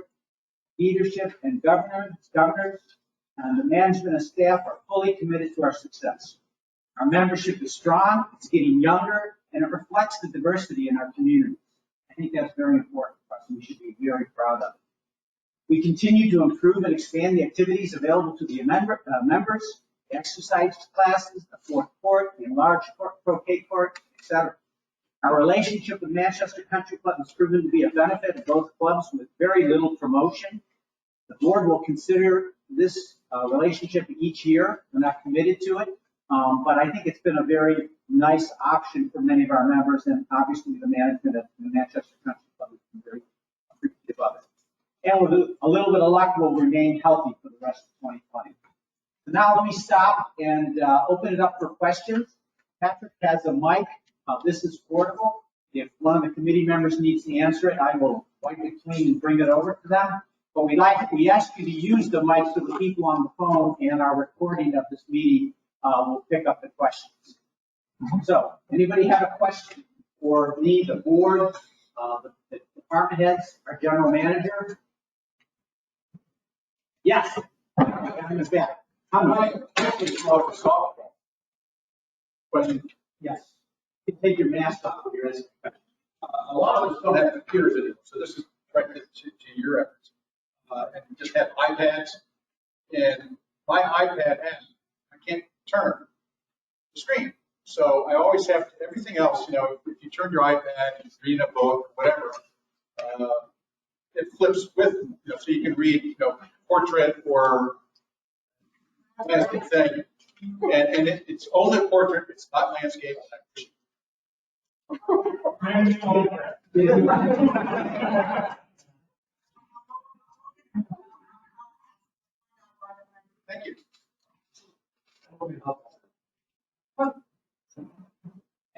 Speaker 1: leadership, and governors, and the management and staff are fully committed to our success. Our membership is strong, it's getting younger, and it reflects the diversity in our community. I think that's very important for us, and we should be very proud of it. We continue to improve and expand the activities available to the members. exercise classes, the fourth court, the enlarged croquet court, etc. Our relationship with Manchester Country Club has proven to be a benefit of both clubs with very little promotion. The board will consider this relationship each year. We're not committed to it, but I think it's been a very nice option for many of our members, and obviously the management of the Manchester Country Club has been very appreciative of it. And with a little bit of luck, we'll remain healthy for the rest of 2020. So now let me stop and open it up for questions. Patrick has a mic. This is portable. If one of the committee members needs to answer it, I will wipe it clean and bring it over to them. But we ask you to use the mic so the people on the phone and our recording of this meeting will pick up the questions. So, anybody have a question for me, the board, the department heads, our general manager? Yes. In the back.
Speaker 8: Question.
Speaker 1: Yes. You can take your mask off.
Speaker 8: A lot of us don't have computers anymore, so this is directed to your efforts. And we just have iPads, and my iPad I can't turn the screen. So I always have everything else, if you turn your iPad and read a book, whatever, it flips with, so you can read, portrait or landscape thing. And it's only portrait, it's not landscape. Thank you.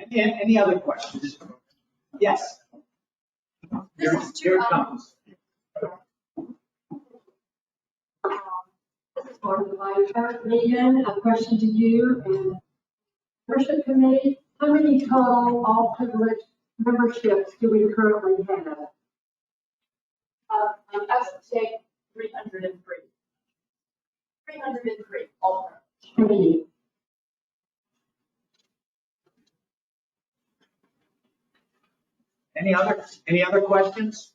Speaker 1: Any other questions? Yes. Here it comes.
Speaker 9: This is for the vice Meeting, a question to you and membership committee. How many total all privileged memberships do we currently have?
Speaker 3: As of today, 303. 303, all.
Speaker 9: How many?
Speaker 1: Any other questions?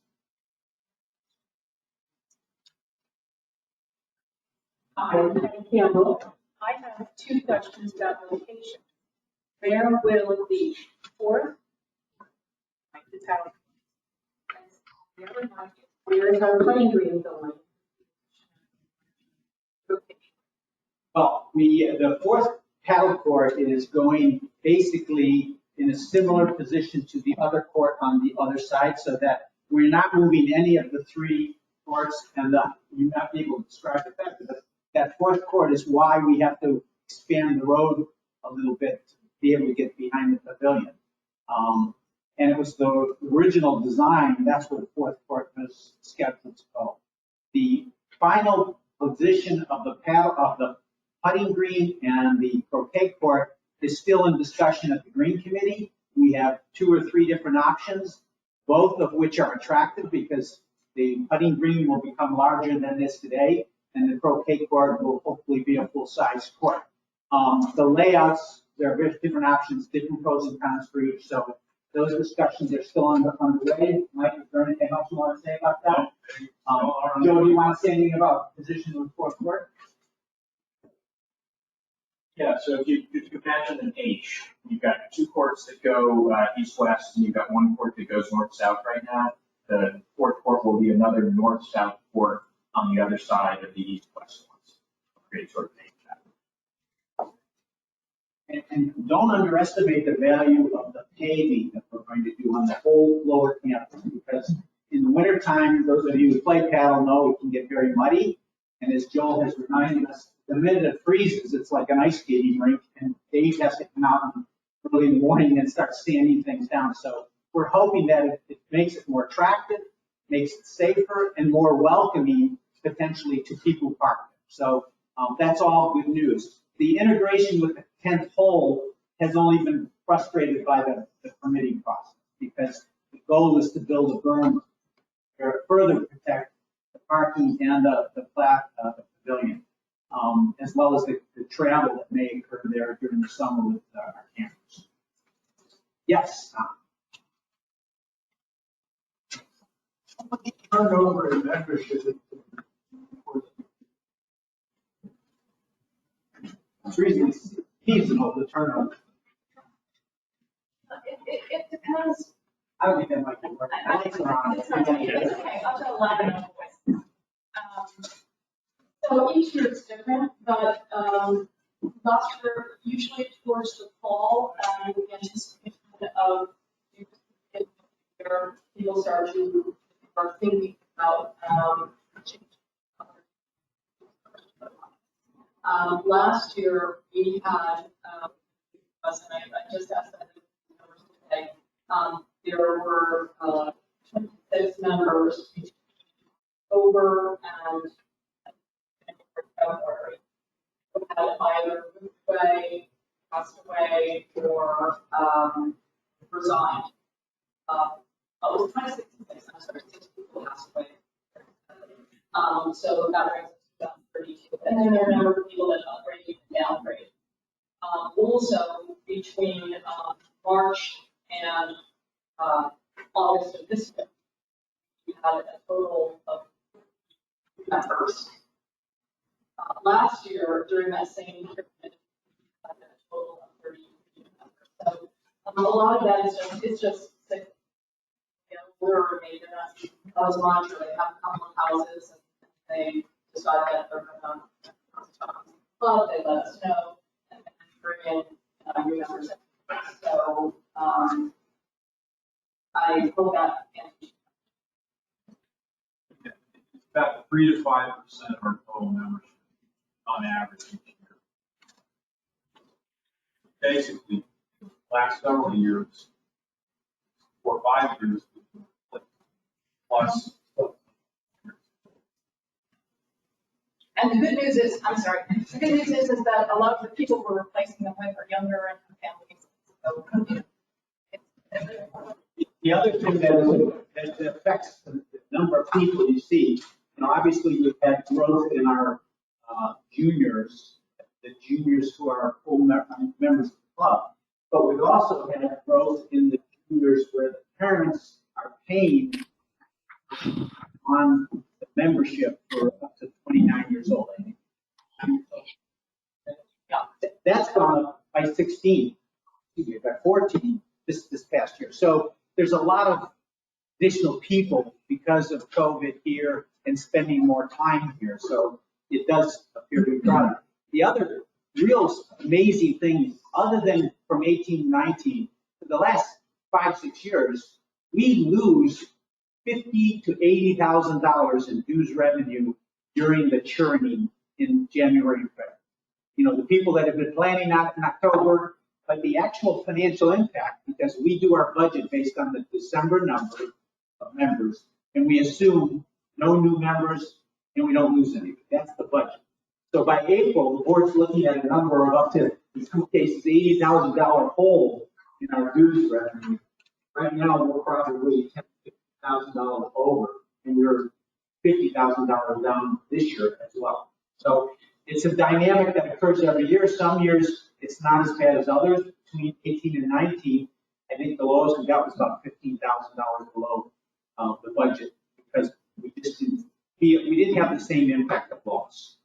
Speaker 9: Campbell.
Speaker 3: I have two questions about location. Where will the fourth, like the town, the other one,
Speaker 9: Where is our playing green going?
Speaker 1: Well, the fourth paddle court is going basically in a similar position to the other court on the other side, so that we're not moving any of the three courts, and you may not be able to describe it better, but that fourth court is why we have to expand the road a little bit to be able to get behind the pavilion. And it was the original design, that's where the fourth court was scheduled to go. The final position of the putting green and the croquet court is still in discussion at the Green Committee. We have 2 or 3 different options, both of which are attractive because the putting green will become larger than it is today, and the croquet court will hopefully be a full-size court. The layouts, there are very different options, different pros and cons for each, so those discussions are still underway. Mike, is there anything else you want to say about that? Joe, do you want to say anything about position of the fourth court?
Speaker 5: Yeah, so if you imagine an H, you've got 2 courts that go east-west, and you've got 1 court that goes north-south right now. The fourth court will be another north-south court on the other side of the east-west ones. Create sort of an H.
Speaker 1: And don't underestimate the value of the paving that we're going to do on the whole lower campus, because in the wintertime, those of you who play paddle know it can get very muddy. And as Joel has reminded us, the minute it freezes, it's like an ice skating rink, and Dave has to come out early in the morning and start sanding things down. So we're hoping that it makes it more attractive, makes it safer, and more welcoming potentially to people who park there. So that's all good news. The integration with the 10th hole has only been frustrated by the permitting process, because the goal is to build a berm to further protect the parking and the pavilion, as well as the travel that may occur there during the summer with our campers. Yes.
Speaker 8: Turnover in membership.
Speaker 1: it's reasonably feasible to turn over.
Speaker 3: It depends.
Speaker 1: I don't think that might be working. Lights are on.
Speaker 3: It's okay, up to 11 voices. So each year is different, but last year, usually towards the fall, with the anticipation of people start to are thinking about last year we had, and I just asked that today, there were 26 members over and February who had either moved away, passed away, or resigned. It was 26, I'm sorry, 6 people passed away. So that brings us to about 32. And then there are a number of people that upgrade and downgrade. Also, between March and August of this year, we had a total of members. Last year, during that same period, we had a total of 32 members. So a lot of that is just sick. They're not as much, or they have a couple of houses and they decide that they're going to club, they let us know, and then bring in new members. So I hope that answers.
Speaker 2: It's about 3 to 5% of our total membership on average each year. Basically, last several years, 4 or 5 years, plus.
Speaker 3: And the good news is, I'm sorry, the good news is that a lot of the people we're replacing them with are younger and families. So,
Speaker 1: The other thing that affects the number of people you see, obviously we've had growth in our juniors, the juniors who are full members of the club, but we've also had growth in the juniors where the parents are paying on the membership for up to 29 years old, I think. That's gone up by 16, by 14 this past year. So there's a lot of additional people because of COVID here and spending more time here. So it does appear to be growing. The other real amazing thing, other than from 18, 19, for the last 5, 6 years, we lose $50,000 to $80,000 in dues revenue during the churning in January and February. The people that have been planning out in October, but the actual financial impact, because we do our budget based on the December number of members, and we assume no new members and we don't lose any. That's the budget. So by April, the board's looking at a number of up to, in some cases, $80,000 hole in our dues revenue. Right now, we're probably $10,000 over, and we're $50,000 down this year as well. So it's a dynamic that occurs every year. Some years it's not as bad as others. Between 18 and 19, I think the lowest we got was about $15,000 below the budget because we just didn't have the same impact of loss.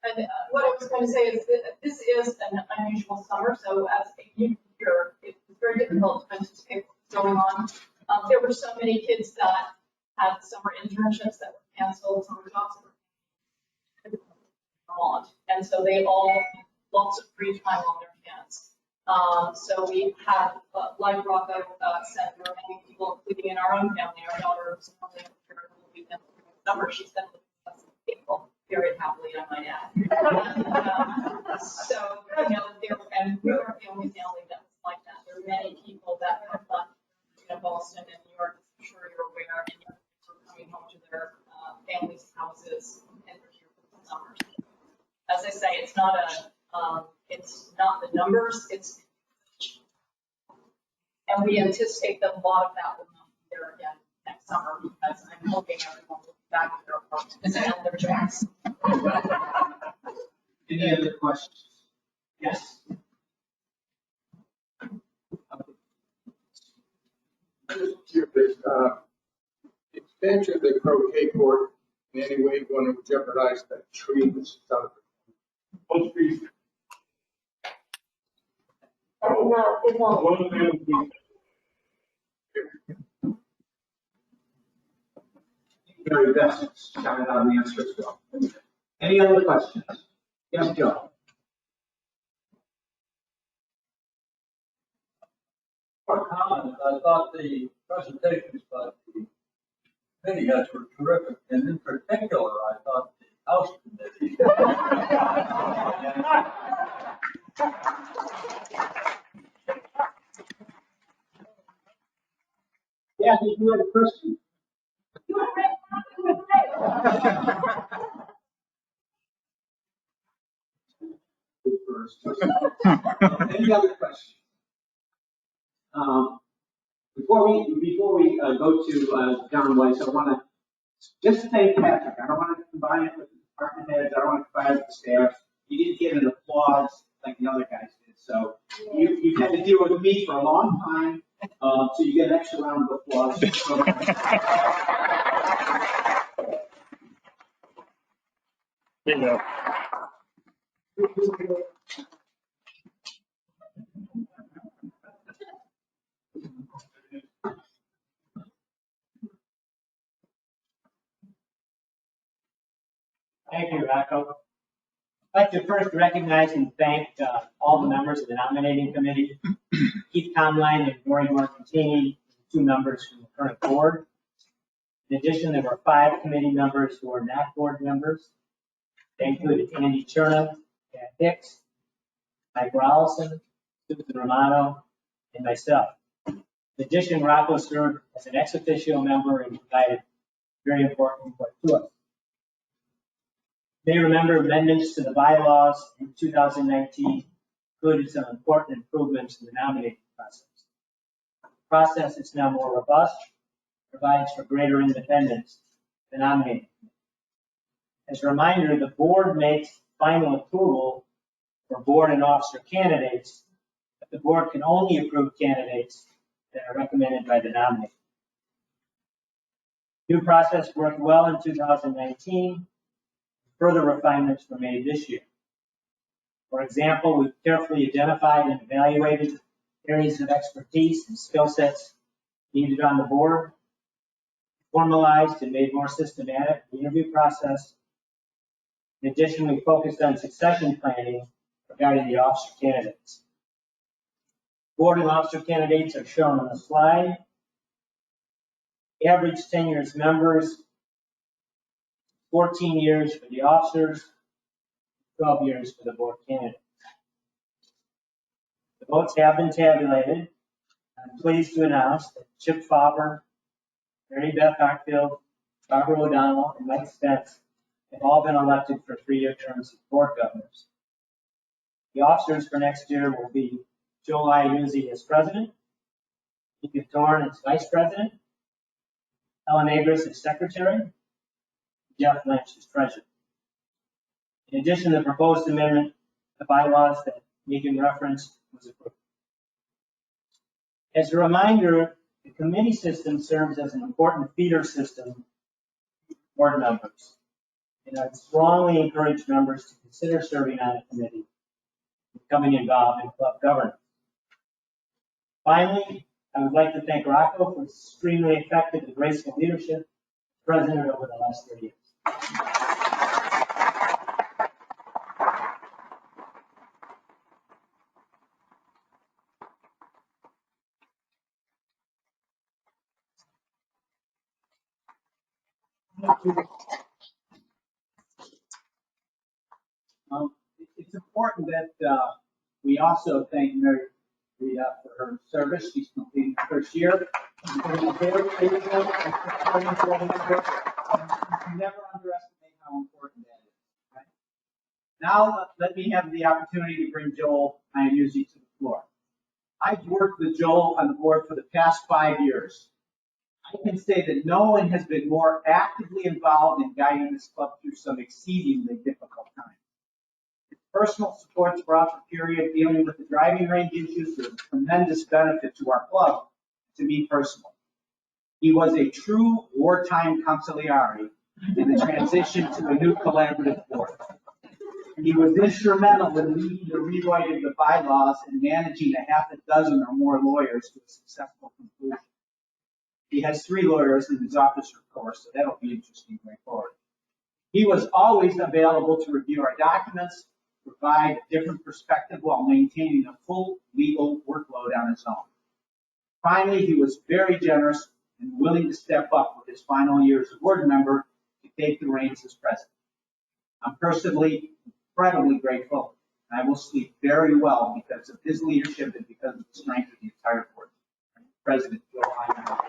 Speaker 3: And what I was going to say is that this is an unusual summer, so as a new year, it's very difficult to anticipate what's going on. There were so many kids that had summer internships that were canceled, summer jobs that were on, and so they all lots of free time on their hands. So we had, like Rocco said, there were many people, including in our own family, our daughter was only up here for the weekend summer. She spent with us people very happily, I might add. So, and we weren't the only family that was like that. There were many people that had left Boston and New York, I'm sure you're aware, and were coming home to their families' houses and were here for the summer. As I say, it's not the numbers, and we anticipate that a lot of that will not be there again next summer because I'm hoping everyone will be back in their apartments and their jobs.
Speaker 1: Any other questions? Yes.
Speaker 8: Expansion of the croquet court in any way going to jeopardize that tree that's out of
Speaker 1: What trees?
Speaker 9: No, it won't.
Speaker 1: Very best, shout out the answer as well. Any other questions? Yes, Joe?
Speaker 10: For comment, I thought the presentations by the committee heads were terrific, and in particular, I thought the House Committee.
Speaker 1: Yeah, you had a question. Any other questions? Before we go to John Weiss, I want to just thank Patrick. I don't want to combine it with the department heads. I don't want to combine it with the staff. You didn't get an applause like the other guys did. So you've had to deal with me for a long time. So you get an extra round of applause.
Speaker 5: There you go.
Speaker 11: Thank you, Rocco. I'd like to first recognize and thank all the members of the nominating committee, Keith Comline and Rory Marcantini, two members from the current board. In addition, there were 5 committee members who are not board members. They included Andy Cherna, Pat Hicks, Mike Rolison, Susan Romano, and myself. In addition, Rocco served as an ex officio member and provided very important input to us. You may remember amendments to the bylaws in 2019 included some important improvements in the nominating process. The process is now more robust, provides for greater independence in the nominating committee. As a reminder, the board makes final approval for board and officer candidates, but the board can only approve candidates that are recommended by the nominating. New process worked well in 2019. Further refinements were made this year. For example, we've carefully identified and evaluated areas of expertise and skill sets needed on the board, formalized and made more systematic the interview process. In addition, we focused on succession planning regarding the officer candidates. Board and officer candidates are shown on the slide. Average tenure as members, 14 years for the officers, 12 years for the board candidates. The votes have been tabulated. I'm pleased to announce that Chip Fauber, Mary Beth Hartfield, Barbara O'Donnell, and Mike Spence have all been elected for 3-year terms as board governors. The officers for next year will be Joe Iannuzzi as president, Ethan Thorne as vice president, Ellen Agris as secretary, Jeff Lynch as treasurer. In addition, the proposed amendment, the bylaws that Megan referenced, was approved. As a reminder, the committee system serves as an important feeder system for board members. And I'd strongly encourage members to consider serving on a committee, becoming involved in club governance. Finally, I would like to thank Rocco for his extremely effective and graceful leadership as president over the last 3 years.
Speaker 1: It's important that we also thank Mary Rita for her service. She's completing her first year. She's very faithful and supporting board members. You never underestimate how important that is. Right? Now, let me have the opportunity to bring Joel Iannuzzi to the floor. I've worked with Joel on the board for the past 5 years. I can say that no one has been more actively involved in guiding this club through some exceedingly difficult times. His personal support throughout the period dealing with the driving range issues was a tremendous benefit to our club, to me personally. He was a true wartime consigliere in the transition to a new collaborative board. He was instrumental in leading the rewrite of the bylaws and managing a half a dozen or more lawyers to a successful conclusion. He has 3 lawyers in his office, of course, so that'll be interesting going forward. He was always available to review our documents, provide a different perspective while maintaining a full legal workload on his own. Finally, he was very generous and willing to step up with his final year as a board member to take the reins as president. I'm personally incredibly grateful, and I will sleep very well because of his leadership and because of the strength of the entire board. President Joe Hyman.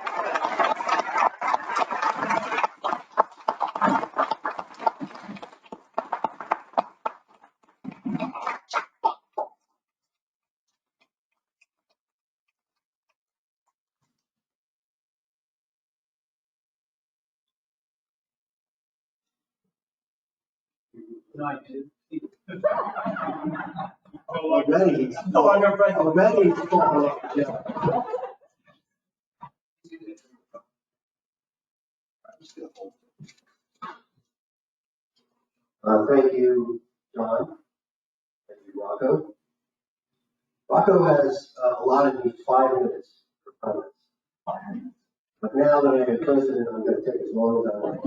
Speaker 12: Already. No, I'm already. Thank you, John. Thank you, Rocco. Rocco has allotted me 5 minutes for comments. But now that I'm president, I'm going to take as long as I want.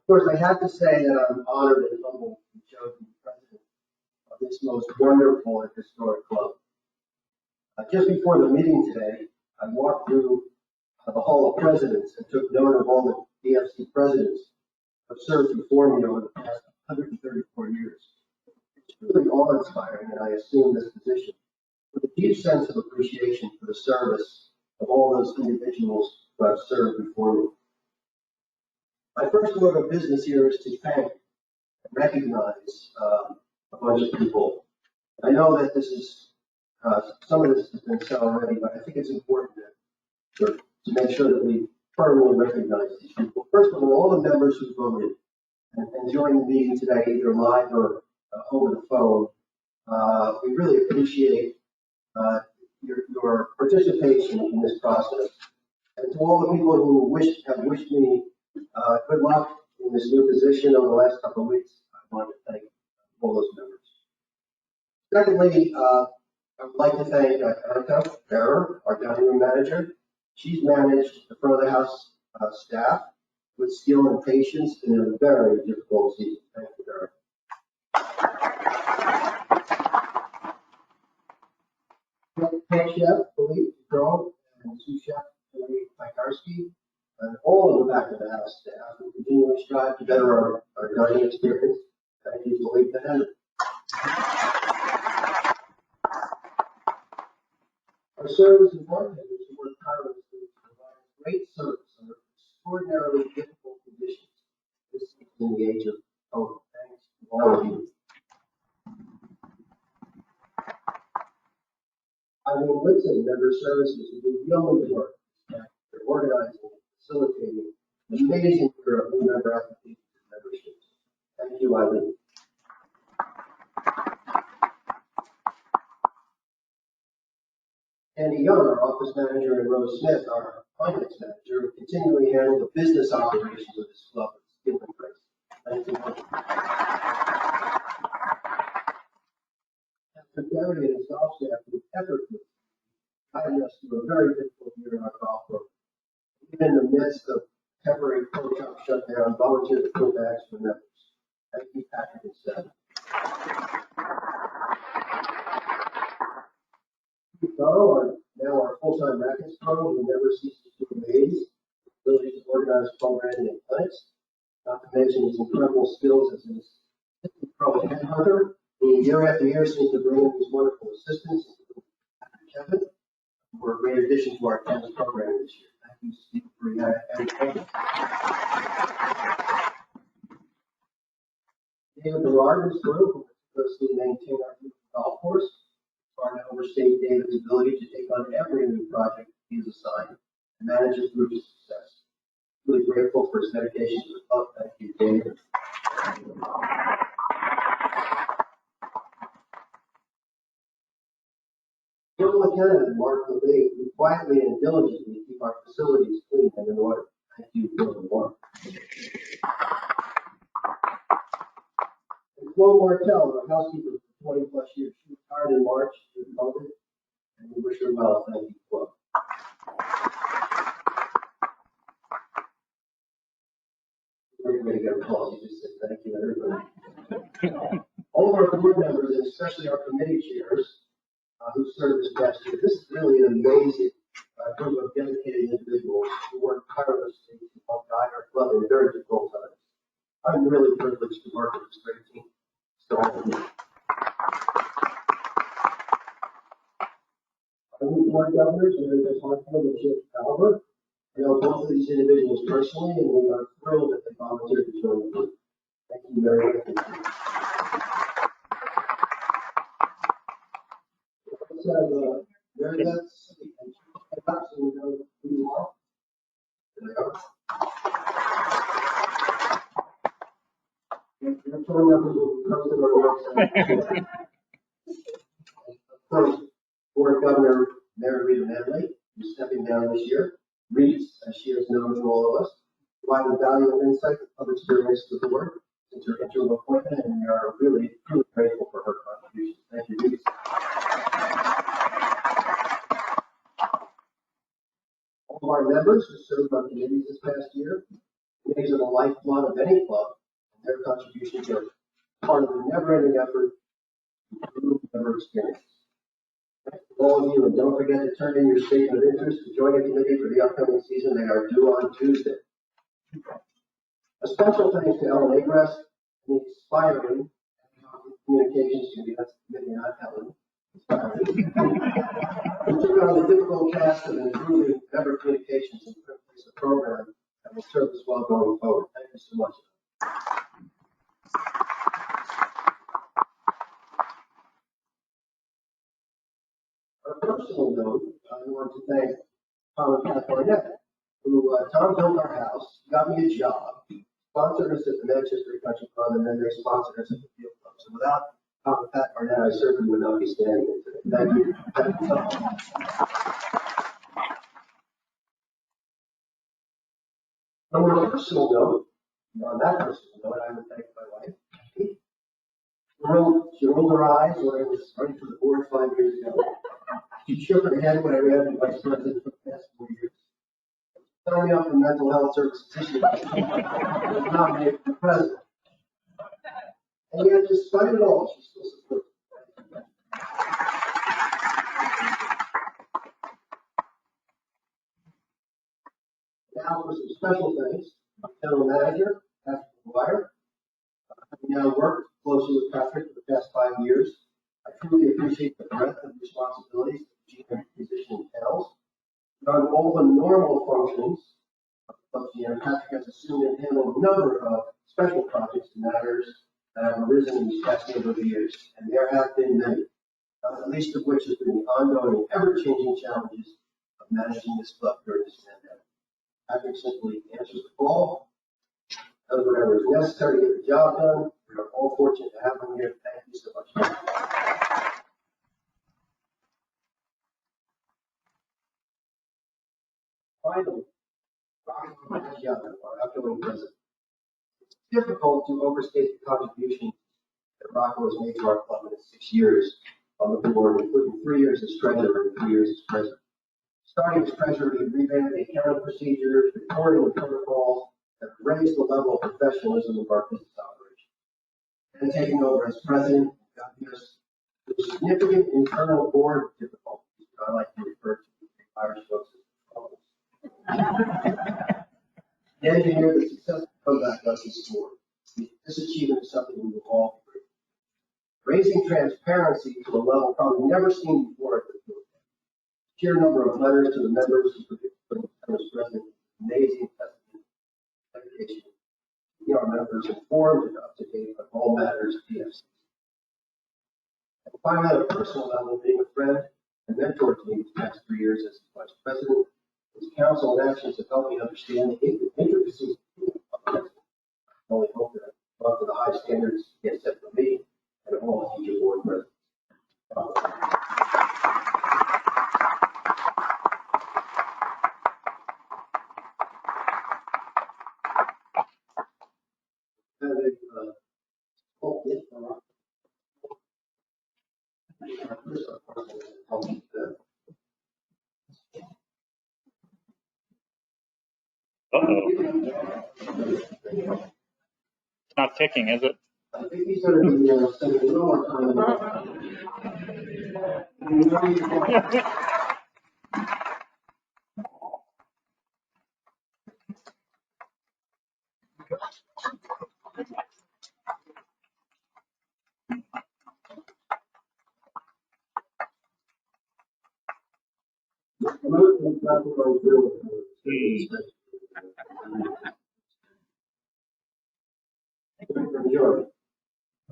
Speaker 12: Of course, I have to say that I'm honored and humbled to be chosen president of this most wonderful and historic club. Just before the meeting today, I walked through the Hall of Presidents and took note of all the DFC presidents who have served before me over the past 134 years. It's really awe-inspiring that I assume this position with a deep sense of appreciation for the service of all those individuals who have served before me. My first order of business here is to thank and recognize a bunch of people. I know that this is, some of this has been said already, but I think it's important to make sure that we firmly recognize these people. First of all the members who voted and joined the meeting today, either live or over the phone. We really appreciate your participation in this process. And to all the people who have wished me good luck in this new position over the last couple of weeks, I want to thank all those members. Secondly, I would like to thank Erica Farrer, our dining room manager. She's managed the front of the house staff with skill and patience in a very difficult season. Thank you, Erica. Head chef Philippe Dutro and sous chef Philippe Pikarski, and all of the back of the house staff who continually strive to better our dining experience. Thank you, Philippe and Henry. Our servers and bartenders who work tirelessly to provide great service under extraordinarily difficult conditions. This is in the age of COVID. Thanks to all of you. Eileen Whitson, member services, who do yeoman's work. They're organizing and facilitating an amazing career of new member applications and memberships. Thank you, Eileen. Andy Young, our office manager, and Rose Smith, our finance manager, continually handle the business operations of this club with skill and grace. Thank you. And Gary and his golf staff who effortlessly guided us through a very difficult year in our golf program. Even in the midst of temporary pro shop shutdown, volunteered to fill bags for members. Thank you, Patrick and Seth. Now our full-time rackets pro, who never ceases to amaze, ability to organize programming and clinics, not to mention his incredible skills as an assistant pro headhunter, who year after year seems to bring in these wonderful assistants, Kevin, who are a great addition to our tennis program this year. Thank you, Steve, for that. David Berard and his group, who closely maintain our golf course. Hard to overstate David's ability to take on every new project he is assigned and manage his group to success. Really grateful for his dedication to the club. Thank you, David. Bill McKenna and Mark LeBay, who quietly and diligently keep our facilities clean and in order. Thank Flo Martell, our housekeeper for 20 plus years. She retired in March due to COVID, and we wish her well. Thank you, Flo. We're going to get a call. You just said thank you, everybody. All of our board members, and especially our committee chairs, who served this past year. This is really an amazing group of dedicated individuals who work tirelessly to help guide our club in very difficult times. I'm really privileged to work with this great team. So, our new board governors, Mary Beth Hartfield and Chip Albert. I know both of these individuals personally, and we are thrilled that they volunteered to join the group. Thank you, Mary Beth. Let's have Mary Beth and Chip Albert, so we know who you are. There they are. Your phone numbers will be posted on our website. First, Board Governor Mary Rita Manley, who's stepping down this year, reads, as she has known to all of us, provided valuable insight of experience to the board since her interim appointment, and we are really, truly grateful for her contributions. Thank you, Reese. All of our members who served on committees this past year, committees are the lifeblood of any club, and their contributions are part of the never-ending effort to improve member experience. Thank you to all of you, and don't forget to turn in your statement of interest to join a committee for the upcoming season. They are due on Tuesday. A special thanks to Ellen Agrest and the inspiring communications committee, that's the committee, not Ellen. Who took on the difficult task of improving member communications and put in place a program that will serve us well going forward. Thank you so much. On a personal note, I want to thank Tom and Pat Barnett, who Tom built our house, got me a job, sponsored us at the Manchester Country Club, and then they sponsored us at the Field Club. So without Tom and Pat Barnett, I certainly would not be standing here today. Thank you. Thank you, Tom. On a personal note, on that personal note, I would thank my wife. She rolled her eyes when I was running for the board 5 years ago. She shook her head when I ran for vice president for the past 4 years. Signing up for mental health services issue. I was nominated for president. And yet, despite it all, she still supports me. Now for some special thanks. General Manager, Patrick McGuire. Having now worked closely with Patrick for the past 5 years, I truly appreciate the breadth of responsibilities that the GM position entails. On all the normal functions of GM, Patrick has assumed and handled a number of special projects and matters that have arisen in these past number of years, and there have been many, not the least of which has been the ongoing, ever-changing challenges of managing this club during this pandemic. Patrick simply answers the call, does whatever is necessary to get the job done. We are all fortunate to have him here. Thank you so much. Finally, our outgoing president. It's difficult to overstate the contribution that Rocco has made to our club in his 6 years on the board, including 3 years as treasurer and 3 years as president. Starting as treasurer, he revamped the accounting procedures, reporting and protocols that raised the level of professionalism of our business operation. And taking over as president, got us to significant internal board difficulties, I like to refer to the Irish folks as troubles. He engineered the successful comeback of this board. This achievement is something we will all agree. Raising transparency to a level probably never seen before at the field. Sheer number of letters to the members who participated as president, amazing testament, dedication. We are members informed and up to date on all matters PFC. And finally, at a personal level, being a friend and mentor to me the past 3 years as vice president, his counsel and actions have helped me understand the intricacies of business. I only hope that I come up to the high standards he has set for me and all future board presidents. All right.
Speaker 13: It's not ticking, is it?
Speaker 12: I think he's going to be spending a little more time.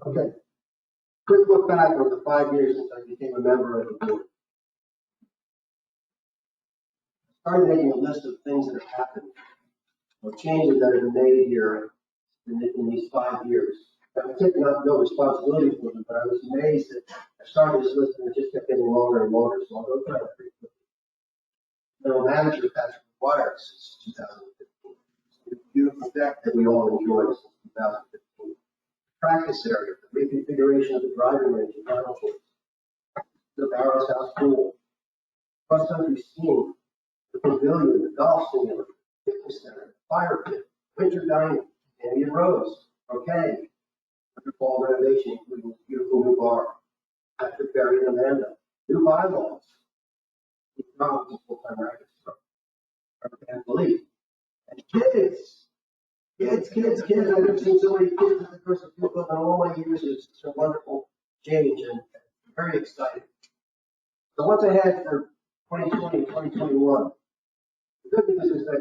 Speaker 12: Okay. Quick look back over the 5 years since I became a member of the board. I started making a list of things that have happened, or changes that have been made here in these 5 years. I've taken up no responsibility for them, but I was amazed that I started this list and it just kept getting longer and longer, so I'll go through it pretty quickly. General Manager Patrick McGuire since 2015. It's a beautiful deck that we all enjoyed since 2015. Practice area, the reconfiguration of the driving range in Arnold, the Barrows House pool, cross-country skiing, the pavilion, the golf simulator, fitness center, fire pit, winter dining, Indian Rose, okay, wonderful renovation, including this beautiful new bar, Patrick, Barry, and Amanda, new bylaws, full-time racket instructor, I can't believe, and kids, I've never seen so many kids at the Dorset Field Club in all my years. It's a wonderful change and very exciting. So what's ahead for 2020, 2021? The good news is that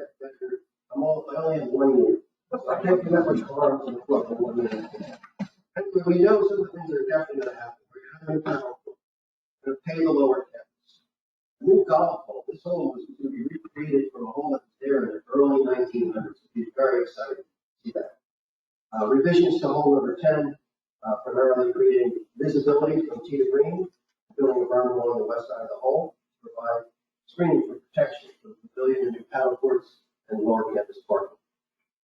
Speaker 12: I only have 1 year. I can't do that much harm to the club in 1 year. And we know some of the things that are definitely going to happen. We're going to have we're going to pay the lower caps. A new golf hole. This hole was going to be recreated from a hole that was there in the early 1900s. It'd be very exciting to see that. Revisions to hole number 10, primarily creating visibility from tee to green, building a berm along the west side of the hole to provide screening for protection for the pavilion and new paddle courts and lower campus parking.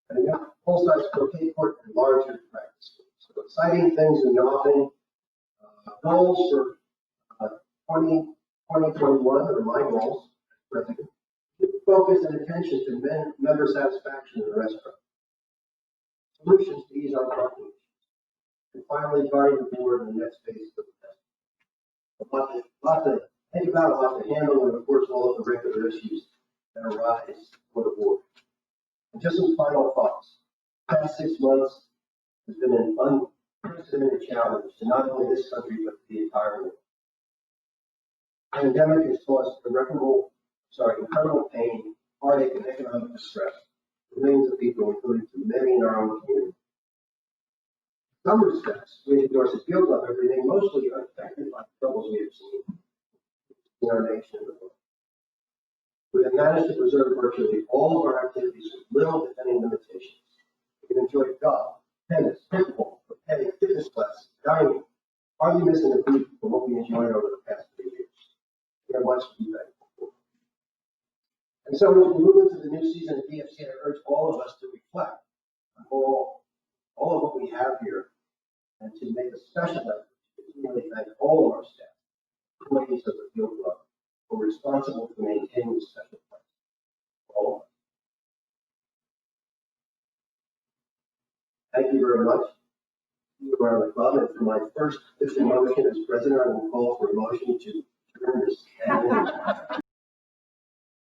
Speaker 12: And a full-size croquet court and larger practice court. So exciting things in the offing. Goals for 2021 are my goals. Give focus and attention to member satisfaction in the restaurant. Solutions to ease our parking issues. And finally, guarding the board in the next phase of the test. A lot to think about, a lot to handle, and of course, all of the regular issues that arise for the board. And just some final thoughts. The past 6 months has been an unprecedented challenge to not only this country, but to the entire world. The pandemic has caused incredible pain, heartache, and economic distress for millions of people, including to many in our own community. In some respects, we at Dorset Field Club have remained mostly unaffected by the troubles we have seen in our nation and the world. We have managed to preserve virtually all of our activities with little, if any, limitations. We can enjoy golf, tennis, pickleball, croquet, fitness classes, dining, hardly missing a beat from what we enjoyed over the past 3 years. We have much to be thankful for. And so as we move into the new season of DFC, I urge all of us to reflect on all of what we have here and to make a special effort to continually thank all of our staff, employees of the Field Club, who are responsible for maintaining this special place for all of us. Thank you very much. You are on the club, and for my first official motion as president, I will call for a motion to adjourn this annual